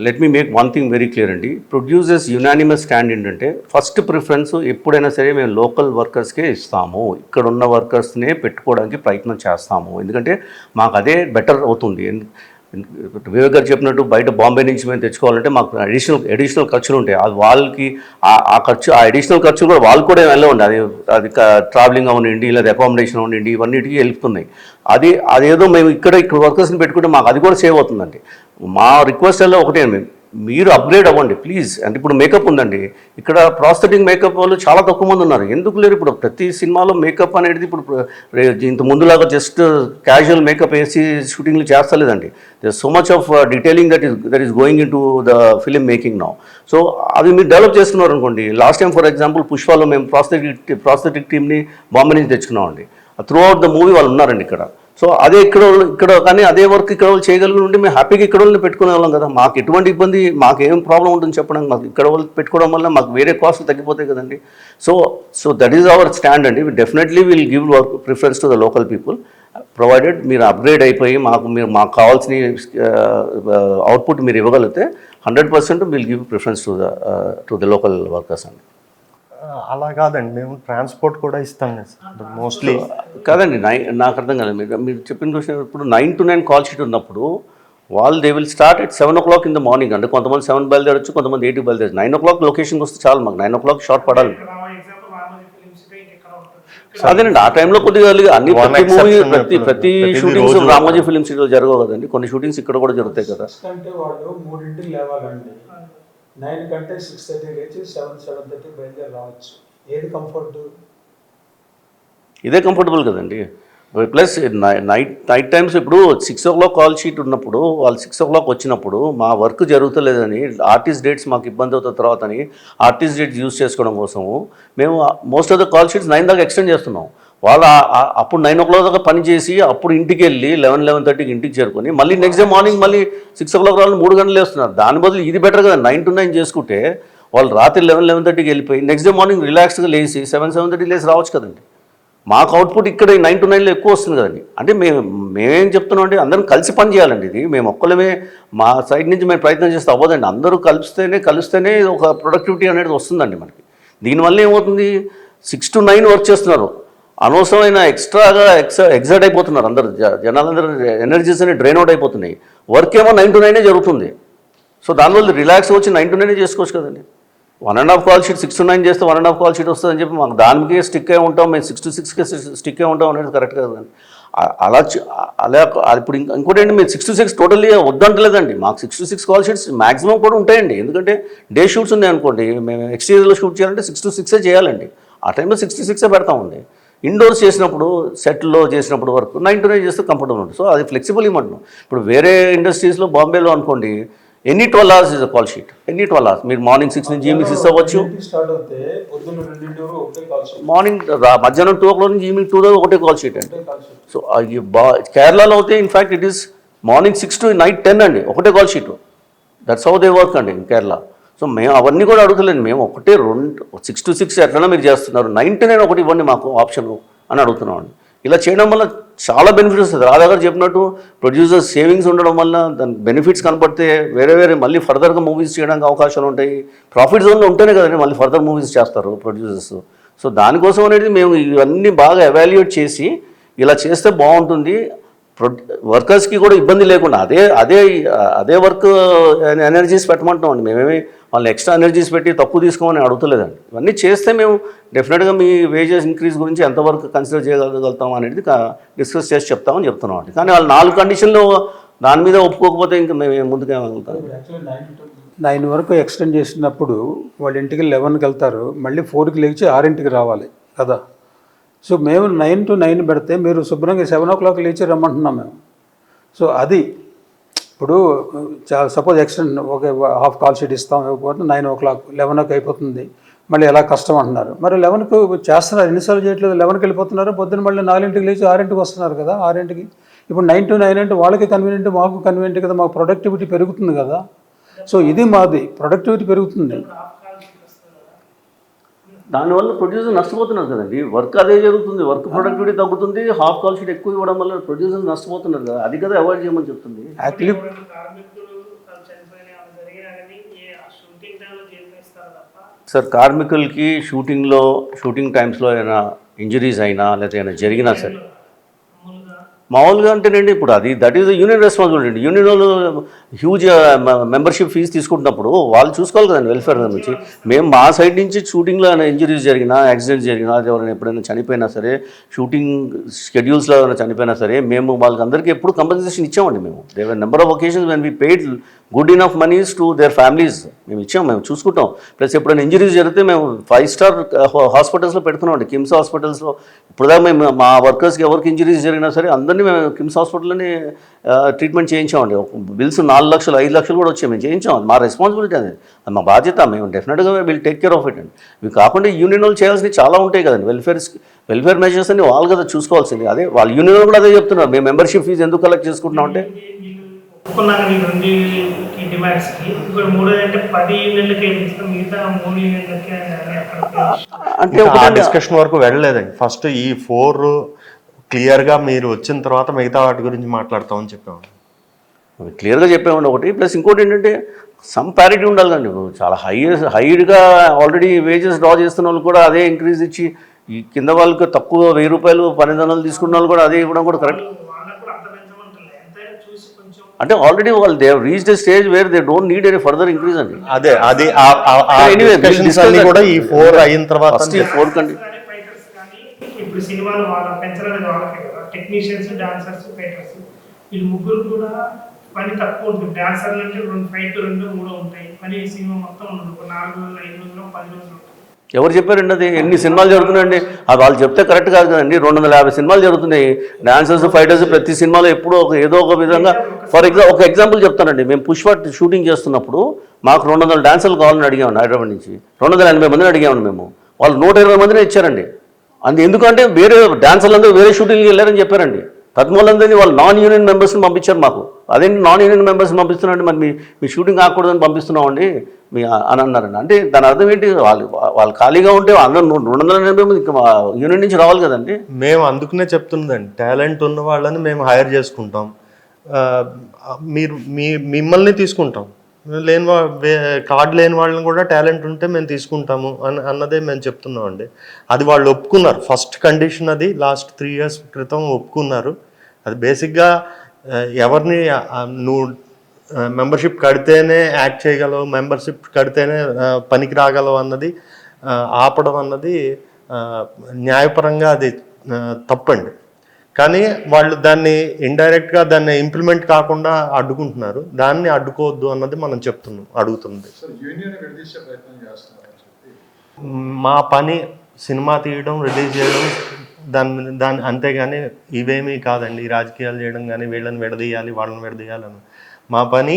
let me make one thing very clear అండి. ప్రొడ్యూసర్స్ యునానిమస్ స్టాండ్ ఏంటంటే, ఫస్ట్ ప్రిఫరెన్స్ ఎప్పుడైనా సరే మేము లోకల్ వర్కర్స్కే ఇస్తాము, ఇక్కడ ఉన్న వర్కర్స్నే పెట్టుకోవడానికి ప్రయత్నం చేస్తాము, ఎందుకంటే మాకు అదే బెటర్ అవుతుంది. వివేక్ గారు చెప్పినట్టు బయట బాంబే నుంచి మేము తెచ్చుకోవాలంటే మాకు అడిషనల్ ఖర్చులు ఉంటాయి. అది వాళ్ళకి ఆ అడిషనల్ ఖర్చులు కూడా వాళ్ళు కూడా వెళ్ళవండి. అది ట్రావెలింగ్ అవనండి, లేదా అకామిడేషన్ అవనండి, ఇవన్నిటికీ వెళ్తున్నాయి. అదేదో మేము ఇక్కడ వర్కర్స్ని పెట్టుకుంటే మాకు అది కూడా సేవ్ అవుతుందండి. మా రిక్వెస్ట్ అలా ఒకటే, మీరు అప్గ్రేడ్ అవ్వండి ప్లీజ్. అంటే ఇప్పుడు మేకప్ ఉందండి, ఇక్కడ ప్రాస్థెటిక్ మేకప్ వాళ్ళు చాలా తక్కువ మంది ఉన్నారు. ఎందుకు లేరు? ఇప్పుడు ప్రతి సినిమాలో మేకప్ అనేది ఇప్పుడు ఇంత ముందులాగా జస్ట్ క్యాజువల్ మేకప్ వేసి షూటింగ్లు చేస్తలేదండి. There so much of detailing that is going into the film making now. So అవి మీరు డెవలప్ చేస్తున్నారు అనుకోండి. లాస్ట్ టైం ఫర్ ఎగ్జాంపుల్ పుష్పాలో మేము ప్రాస్థెటిక్ టీమ్ని బాంబే నుంచి తెచ్చుకున్నామండి. త్రూ అవుట్ ద మూవీ వాళ్ళు ఉన్నారండి ఇక్కడ. సో అదే ఇక్కడ కానీ అదే వర్క్ ఇక్కడ వాళ్ళు చేయగలిగి ఉంటే మేము హ్యాపీగా ఇక్కడ వాళ్ళని పెట్టుకునే వాళ్ళం కదా. మాకు ఎటువంటి ఇబ్బంది, మాకు ఏం ప్రాబ్లం ఉంటుంది చెప్పడం. మాకు ఇక్కడ వాళ్ళు పెట్టుకోవడం వల్ల మాకు వేరే కాస్ట్లు తగ్గిపోతాయి కదండి. So that is our stand అండి. Definitely will give work preference to the local people, provided మీరు అప్గ్రేడ్ అయిపోయి మాకు కావాల్సిన అవుట్పుట్ మీరు ఇవ్వగలిగితే 100% will give preference to the local workers అండి. అలా కాదండి, మేము ట్రాన్స్పోర్ట్ కూడా ఇస్తాం మోస్ట్లీ. కాదండి, నాకు అర్థం కాలేదు. మీరు చెప్పిన క్వశ్చన్, ఇప్పుడు 9 to 9 కాల్ షీట్ ఉన్నప్పుడు they will start at 7 o'clock in the morning. అంటే కొంతమంది 7 బయలుదేరచ్చు, కొంతమంది 8 బయలుదేరచ్చు. 9 o'clock లొకేషన్కి వస్తే చాలు, మాకు 9 o'clock షార్ట్ పడాలి. అదేనండి, ఆ టైంలో కొద్దిగా అన్ని ప్రతి షూటింగ్స్ రామోజీ ఫిలిం సిటీలో జరగవు కదండి, కొన్ని షూటింగ్స్ ఇక్కడ కూడా జరుగుతాయి కదా. అంటే వాళ్ళు 3ంటికి లేవాలండి, 9 కంటే 6:30 లేచి 7:30 బయలుదేరి రావచ్చు. ఏది కంఫర్ట్? ఇదే కంఫర్టబుల్ కదండి. ప్లస్ నైట్ టైమ్స్ ఇప్పుడు 6 o'clock కాల్ షీట్ ఉన్నప్పుడు వాళ్ళు 6 o'clock వచ్చినప్పుడు మా వర్క్ జరుగుతలేదని ఆర్టిస్ట్ డేట్స్ మాకు ఇబ్బంది అవుతుంది తర్వాత అని ఆర్టిస్ట్ డేట్స్ యూజ్ చేసుకోవడం కోసము మేము most of the call sheets 9 దాకా ఎక్స్టెండ్ చేస్తున్నాం. వాళ్ళు అప్పుడు 9 o'clock దాకా పని చేసి అప్పుడు ఇంటికి వెళ్ళి 11-11:30కి ఇంటికి చేరుకొని మళ్ళీ నెక్స్ట్ డే మార్నింగ్ మళ్ళీ 6 o'clock రావాలి 3 గంటలు వేస్తున్నారు. దాని బదులు ఇది బెటర్ కదా, 9 to 9 చేసుకుంటే వాళ్ళు రాత్రి 11-11:30కి వెళ్ళిపోయి నెక్స్ట్ డే మార్నింగ్ రిలాక్స్గా లేచి 7-7:30 లేచి రావచ్చు కదండి. మాకు అవుట్పుట్ ఇక్కడ 9 to 9లో ఎక్కువ వస్తుంది కదండి. అంటే మేమేం చెప్తున్నాం అంటే అందరం కలిసి పని చేయాలండి. ఇది మేము ఒక్కళ్ళమే మా సైడ్ నుంచి మేము ప్రయత్నం చేస్తే అవ్వదండి. అందరూ కలిస్తేనే ఒక ప్రొడక్టివిటీ అనేది వస్తుందండి మనకి. దీనివల్ల ఏమవుతుంది, 6 to 9 వర్క్ చేస్తున్నారు, అనవసరమైన ఎక్స్ట్రాగా ఎగ్జైట్ అయిపోతున్నారు అందరూ, జనాలందరూ ఎనర్జీస్ అనేవి డ్రైన్ అవుట్ అయిపోతున్నాయి. వర్క్ ఏమో 9 to 9 జరుగుతుంది. సో దానివల్ల రిలాక్స్ వచ్చి 9 to 9 చేసుకోవచ్చు కదండి. 1.5 కాల్ షీట్ 6 to 9 చేస్తే 1.5 కాల్ షీట్ వస్తుందని చెప్పి మాకు దానికే స్టిక్ అయి ఉంటాం, మేము 6 to 6కే స్టిక్ అయి ఉంటాం అనేది కరెక్ట్ కదండి. అలా ఇప్పుడు ఇంకోటి ఏంటి, మేము 6 to 6 టోటల్లీ వద్దంటలేదండి. మాకు 6 to 6 కాల్ షీట్స్ మ్యాక్సిమం కూడా ఉంటాయండి. ఎందుకంటే డే షూట్స్ ఉన్నాయి అనుకోండి, మేము ఎక్స్టీరియర్లో షూట్ చేయాలంటే 6 to 6 చేయాలండి. ఆ టైంలో 6 to 6 పెడతామండి. ఇండోర్స్ చేసినప్పుడు సెట్లో చేసినప్పుడు వరకు 9 to 9 చేస్తే కంఫర్టబుల్ ఉంటుంది. సో అది ఫ్లెక్సిబుల్ ఇవ్వమంటున్నాం. ఇప్పుడు వేరే ఇండస్ట్రీస్లో బాంబేలో అనుకోండి any 12 hours is a call sheet, any 12 hours. మీరు మార్నింగ్ 6 నుంచి ఈవినింగ్ 6 అవ్వచ్చు, మార్నింగ్ మధ్యాహ్నం 2 o'clock నుంచి ఈవినింగ్ 2 దాకా ఒకటే కాల్ షీట్ అండి. సో కేరళలో అయితే in fact it is morning 6 to night 10 అండి, ఒకటే call sheet. That's how they work అండి ఇన్ కేరళ. సో మేము అవన్నీ కూడా అడుగుతలేండి, మేము ఒకటే 6 to 6 ఎట్లన్నా మీరు చేస్తున్నారు, 9 to 9 ఒకటి ఇవ్వండి మాకు ఆప్షన్ అని అడుగుతున్నాం అండి. ఇలా చేయడం వల్ల చాలా బెనిఫిట్స్ వస్తుంది. రాధా గారు చెప్పినట్టు ప్రొడ్యూసర్స్ సేవింగ్స్ ఉండడం వల్ల దాని బెనిఫిట్స్ కనపడితే వేరే మళ్ళీ ఫర్దర్గా మూవీస్ చేయడానికి అవకాశాలు ఉంటాయి. ప్రాఫిట్ జోన్లో ఉంటేనే కదండి మళ్ళీ ఫర్దర్ మూవీస్ చేస్తారు ప్రొడ్యూసర్స్. సో దానికోసం అనేది మేము ఇవన్నీ బాగా ఎవాల్యుయేట్ చేసి ఇలా చేస్తే బాగుంటుంది, వర్కర్స్కి కూడా ఇబ్బంది లేకుండా అదే వర్క్ ఎనర్జీస్ పెట్టమంటాం అండి. మేమేమి వాళ్ళు ఎక్స్ట్రా ఎనర్జీస్ పెట్టి తక్కువ తీసుకోమని అడుగుతలేదండి. ఇవన్నీ చేస్తే మేము డెఫినెట్గా మీ వేజెస్ ఇంక్రీజ్ గురించి ఎంతవరకు కన్సిడర్ చేయగలుగుతాం అనేది డిస్కస్ చేసి చెప్తామని చెప్తున్నాం అండి. కానీ వాళ్ళు 4 కండిషన్లు దాని మీద ఒప్పుకోకపోతే ఇంకా మేము ముందుకు ఏమవుతాం. 9 వరకు ఎక్స్టెండ్ చేసినప్పుడు వాళ్ళు ఇంటికి 11కి వెళ్తారు, మళ్ళీ 4కి లేచి 6ంటికి రావాలి కదా. సో మేము 9 to 9 పెడితే మీరు శుభ్రంగా 7 o'clock లేచి రమ్మంటున్నాం మేము. సో అది ఇప్పుడు సపోజ్ ఎక్స్టెండ్ ఒక హాఫ్ కాల్ షీట్ ఇస్తాం, ఇవ్వకపోతే 9 o'clock 11కి అయిపోతుంది, మళ్ళీ ఎలా కష్టం అంటున్నారు. మరి 11కి చేస్తున్నారు, ఎన్నిసార్లు చేయట్లేదు, 11కి వెళ్ళిపోతున్నారు, పొద్దున్న మళ్ళీ 4ంటికి లేచి 6ంటికి వస్తున్నారు కదా, 6ంటికి. ఇప్పుడు 9 to 9 అంటే వాళ్ళకి కన్వీనియంట్, మాకు కన్వీనియంట్ కదా, మాకు ప్రొడక్టివిటీ పెరుగుతుంది కదా. సో ఇది మాది ప్రొడక్టివిటీ పెరుగుతుంది. దానివల్ల ప్రొడ్యూసర్ నష్టపోతున్నారు కదండి, వర్క్ అదే జరుగుతుంది, వర్క్ ప్రొడక్టివిటీ తగ్గుతుంది, హాఫ్ కాల్ షీట్ ఎక్కువ ఇవ్వడం వల్ల ప్రొడ్యూసర్స్ నష్టపోతున్నారు కదా. అది కదా అవాయిడ్ చేయమని చెప్తుంది. యాక్చువల్లీ సార్ కార్మికులకి షూటింగ్ టైమ్స్లో ఏమైనా ఇంజరీస్ అయినా లేదా ఏమైనా జరిగినా సరే మామూలుగా అంటేనండి ఇప్పుడు that is the union responsibility అండి. యూనియన్ వాళ్ళు హ్యూజ్ మెంబర్షిప్ ఫీజు తీసుకుంటున్నప్పుడు వాళ్ళు చూసుకోవాలి కదండి వెల్ఫేర్ నుంచి. మేము మా సైడ్ నుంచి షూటింగ్లో ఏమైనా ఇంజరీస్ జరిగినా, యాక్సిడెంట్స్ జరిగినా, ఎవరైనా ఎప్పుడైనా చనిపోయినా సరే, షూటింగ్ షెడ్యూల్స్లో ఏమైనా చనిపోయినా సరే మేము వాళ్ళకందరికీ ఎప్పుడు కంపెన్సేషన్ ఇచ్చామండి. మేము there were number of occasions when we paid good enough moneys to their families మేము ఇచ్చాం, మేము చూసుకుంటాం. ప్లస్ ఎప్పుడైనా ఇంజరీస్ జరిగితే మేము 5-star హాస్పిటల్స్లో పెడుతున్నామండి, కిమ్స్ హాస్పిటల్స్లో. ఇప్పుడుదా మేము మా వర్కర్స్కి ఎవరికి ఇంజరీస్ జరిగినా సరే అందరినీ మేము కిమ్స్ హాస్పిటల్లోనే ట్రీట్మెంట్ చేయించామండి. బిల్స్ 4 లక్షలు 5 లక్షలు కూడా వచ్చాయి, మేము చేయించాం. మా రెస్పాన్సిబిలిటీ అది మా బాధ్యత. మేము డెఫినెట్గా will take care of it అండి. ఇవి కాకుండా యూనియన్ వాళ్ళు చేయాల్సినవి చాలా ఉంటాయి కదండి. వెల్ఫేర్ మెజర్స్ అన్ని వాళ్ళు కదా చూసుకోవాల్సింది. అదే వాళ్ళ యూనియన్ కూడా అదే చెప్తున్నారు, మేము మెంబర్షిప్ ఫీజు ఎందుకు కలెక్ట్ చేసుకుంటున్నాం అంటే డిస్కషన్ వరకు వెళ్ళలేదండి. ఫస్ట్ ఈ 4 క్లియర్గా మీరు వచ్చిన తర్వాత మిగతా వాటి గురించి మాట్లాడతామని చెప్పాము. క్లియర్గా చెప్పామండి ఒకటి. ప్లస్ ఇంకోటి ఏంటంటే సమ్ ప్యారిటీ ఉండాలి కండి. చాలా హైడ్గా ఆల్రెడీ వేజెస్ డ్రా చేస్తున్న వాళ్ళు కూడా అదే ఇంక్రీజ్ ఇచ్చి, ఈ కింద వాళ్ళకి తక్కువ 1000 రూపాయలు 1200 తీసుకున్న వాళ్ళు కూడా అదే ఇవ్వడం కూడా కరెక్ట్. అంటే ఆల్రెడీ వాళ్ళు they reached a stage where they don't need any further increase అండి. అదే కూడా ఈ 4 అయిన తర్వాత 4 కండి. ఇప్పుడు సినిమాలు వాళ్ళ పెంచడానికి వాళ్ళకే కదా, టెక్నీషియన్స్, డాన్సర్స్, ఫైటర్స్ వీళ్ళు ముగ్గురు కూడా పని తక్కువ ఉంటుంది. డాన్సర్లు అంటే 2 ఫైట్ 2-3 ఉంటాయి, పని సినిమా మొత్తం ఉండదు. 4 రోజులు 5 రోజులు 10 రోజులు. ఎవరు చెప్పారండి అది? ఎన్ని సినిమాలు జరుగుతున్నాయండి? అది వాళ్ళు చెప్తే కరెక్ట్ కాదు కదండి. 250 సినిమాలు జరుగుతున్నాయి. డాన్సర్స్, ఫైటర్స్ ప్రతి సినిమాలో ఎప్పుడో ఏదో ఒక విధంగా. ఒక ఎగ్జాంపుల్ చెప్తానండి. మేము పుష్ప షూటింగ్ చేస్తున్నప్పుడు మాకు 200 డాన్సర్లు కావాలని అడిగామండి. హైదరాబాద్ నుంచి 280 మందిని అడిగామండి మేము. వాళ్ళు 120 మందిని ఇచ్చారండి. ఎందుకంటే వేరే డాన్సర్లందరూ వేరే షూటింగ్కి వెళ్ళారని చెప్పారండి. తద్మూలందని వాళ్ళు నాన్ యూనియన్ మెంబర్స్ని పంపించారు మాకు. అదేంటి నాన్ యూనియన్ మెంబర్స్ని పంపిస్తున్నారండి, మరి మీ షూటింగ్ ఆగకూడదని పంపిస్తున్నామండి మీ అని అన్నారండి. అంటే దాని అర్థం ఏంటి? వాళ్ళు ఖాళీగా ఉంటే అందరూ 280 మంది యూనియన్ నుంచి రావాలి కదండి. మేము అందుకునే చెప్తున్నదండి, టాలెంట్ ఉన్న వాళ్ళని మేము హైర్ చేసుకుంటాం, మిమ్మల్ని తీసుకుంటాం, కార్డు లేని వాళ్ళని కూడా టాలెంట్ ఉంటే మేము తీసుకుంటాము అన్నదే మేము చెప్తున్నామండి. అది వాళ్ళు ఒప్పుకున్నారు. ఫస్ట్ కండిషన్ అది లాస్ట్ 3 years క్రితం ఒప్పుకున్నారు. అది బేసిక్గా ఎవరిని నువ్వు మెంబర్షిప్ కడితేనే యాక్ట్ చేయగలవు, మెంబర్షిప్ కడితేనే పనికి రాగలవు అన్నది ఆపడం అన్నది న్యాయపరంగా అది తప్పండి. కానీ వాళ్ళు దాన్ని ఇండైరెక్ట్గా దాన్ని ఇంప్లిమెంట్ కాకుండా అడ్డుకుంటున్నారు. దాన్ని అడ్డుకోవద్దు అన్నది మనం అడుగుతుంది. మా పని సినిమా తీయడం, రిలీజ్ చేయడం, దాన్ని అంతేగాని ఇవేమీ కాదండి. రాజకీయాలు చేయడం కానీ వీళ్ళని విడదీయాలి వాళ్ళని విడదీయాలని. మా పని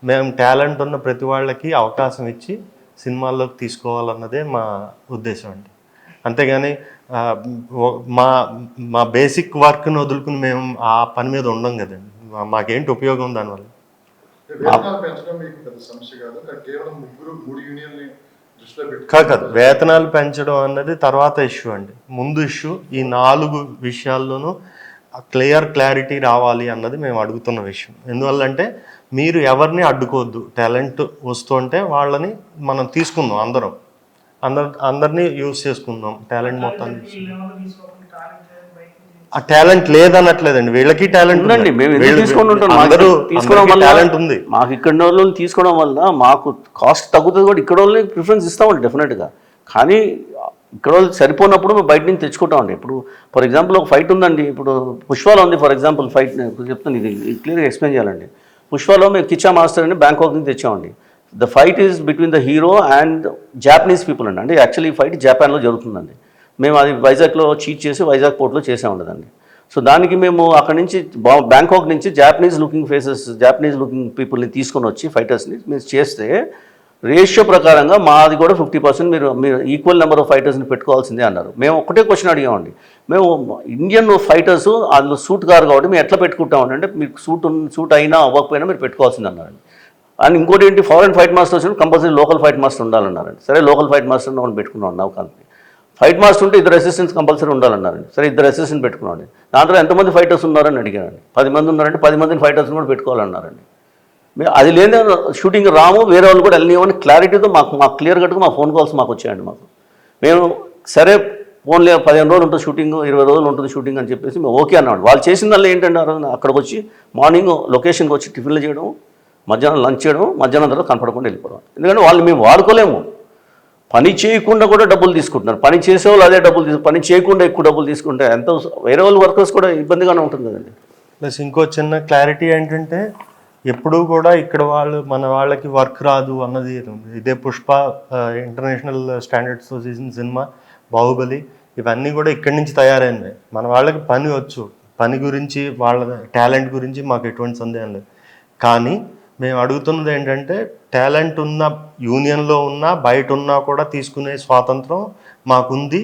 మేము టాలెంట్ ఉన్న ప్రతి వాళ్ళకి అవకాశం ఇచ్చి సినిమాల్లోకి తీసుకోవాలన్నదే మా ఉద్దేశం అండి. అంతేగాని మా బేసిక్ వర్క్ని వదులుకుని మేము ఆ పని మీద ఉండం కదండి. మాకేంటి ఉపయోగం దానివల్ల? కాదు, వేతనాలు పెంచడం అన్నది తర్వాత ఇష్యూ అండి. ముందు ఇష్యూ ఈ 4 విషయాల్లోనూ క్లారిటీ రావాలి అన్నది మేము అడుగుతున్న విషయం. ఎందువల్లంటే మీరు ఎవరిని అడ్డుకోవద్దు. టాలెంట్ వస్తుంటే వాళ్ళని మనం తీసుకుందాం, అందరినీ యూజ్ చేసుకుందాం. టాలెంట్ మొత్తాన్ని ఆ టాలెంట్ లేదనట్లేదండి, వీళ్ళకి టాలెంట్ ఉందండి. మేము తీసుకోవడం వల్ల టాలెంట్ ఉంది. మాకు ఇక్కడ వాళ్ళని తీసుకోవడం వల్ల మాకు కాస్ట్ తగ్గుతుంది కూడా. ఇక్కడ వాళ్ళని ప్రిఫరెన్స్ ఇస్తామండి డెఫినెట్గా. కానీ ఇక్కడ వాళ్ళు సరిపోయినప్పుడు మేము బయట నుంచి తెచ్చుకుంటామండి. ఇప్పుడు ఫర్ ఎగ్జాంపుల్ ఒక ఫైట్ ఉందండి. ఇప్పుడు పుష్పాలో ఉంది ఫర్ ఎగ్జాంపుల్ ఫైట్ చెప్తాను, ఇది క్లియర్గా ఎక్స్ప్లెయిన్ చేయాలండి. పుష్పాలో మేము కిచ్చా మాస్టర్ అని బ్యాంకాక్ నుంచి తెచ్చామండి. The fight is between the hero and Japanese people అండి. అంటే యాక్చువల్లీ ఈ ఫైట్ జపాన్లో జరుగుతుందండి. మేము అది వైజాగ్లో చీట్ చేసి వైజాగ్ పోర్ట్లో చేసామండి. సో దానికి మేము అక్కడ నుంచి బ్యాంకాక్ నుంచి జాపనీస్ లుకింగ్ పీపుల్ని తీసుకొని వచ్చి ఫైటర్స్ని మీరు చేస్తే రేషియో ప్రకారంగా మాది కూడా 50% మీరు ఈక్వల్ నెంబర్ ఆఫ్ ఫైటర్స్ని పెట్టుకోవాల్సిందే అన్నారు. మేము ఒకటే క్వశ్చన్ అడిగామండి. మేము ఇండియన్ ఫైటర్స్ అందులో సూట్ కారు కాబట్టి మేము ఎట్లా పెట్టుకుంటామండి అంటే మీకు సూట్ అయినా అవ్వకపోయినా మీరు పెట్టుకోవాల్సింది అన్నారండి. అండ్ ఇంకోటి ఏంటి, foreign fight masters compulsory local fight master ఉండాలన్నారండి. సరే లోకల్ ఫైట్ మాస్టర్ని మనం పెట్టుకున్నాం నౌకానికి. ఫైట్ మాస్టర్ ఉంటే 2 అసిస్టెంట్స్ కంపల్సరీ ఉండాలన్నారండి. సరే 2 అసిస్టెంట్ పెట్టుకున్నాండి. దాంట్లో ఎంతమంది ఫైటర్స్ ఉన్నారని అడిగానండి. 10 మంది ఉన్నారంటే 10 మందిని ఫైటర్స్ని కూడా పెట్టుకోవాలన్నారండి. అది లేదా షూటింగ్ రాము, వేరే వాళ్ళు కూడా వెళ్ళనివ్వని క్లారిటీతో మాకు క్లియర్ కట్గా మా ఫోన్ కాల్స్ మాకు వచ్చాయండి. మేము సరే ఫోన్లే 15 రోజులు ఉంటుంది షూటింగ్, 20 రోజులు ఉంటుంది షూటింగ్ అని చెప్పేసి మేము ఓకే అన్నాడు. వాళ్ళు చేసిన దానిలో ఏంటంటే అక్కడికి వచ్చి మార్నింగ్ లొకేషన్కి వచ్చి టిఫిన్లు చేయడం, మధ్యాహ్నం లంచ్ చేయడం, మధ్యాహ్నం తర్వాత కనపడకుండా వెళ్ళిపోవడం. ఎందుకంటే వాళ్ళు మేము వాడుకోలేము. పని చేయకుండా కూడా డబ్బులు తీసుకుంటున్నారు. పని చేసేవాళ్ళు అదే డబ్బులు పని చేయకుండా ఎక్కువ డబ్బులు తీసుకుంటే ఎంత వేరే వాళ్ళు వర్కర్స్ కూడా ఇబ్బందిగానే ఉంటుంది కదండి. ప్లస్ ఇంకో చిన్న క్లారిటీ ఏంటంటే ఎప్పుడూ కూడా ఇక్కడ మన వాళ్ళకి వర్క్ రాదు అన్నది. ఇదే పుష్ప ఇంటర్నేషనల్ స్టాండర్డ్స్తో చేసిన సినిమా, బాహుబలి, ఇవన్నీ కూడా ఇక్కడి నుంచి తయారైనవి. మన వాళ్ళకి పని వచ్చు, పని గురించి వాళ్ళ టాలెంట్ గురించి మాకు ఎటువంటి సందేహం లేదు. కానీ మేము అడుగుతున్నది ఏంటంటే టాలెంట్ ఉన్న యూనియన్లో ఉన్నా బయట ఉన్నా కూడా తీసుకునే స్వాతంత్రం మాకుంది,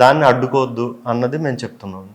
దాన్ని అడ్డుకోవద్దు అన్నది మేము చెప్తున్నాం.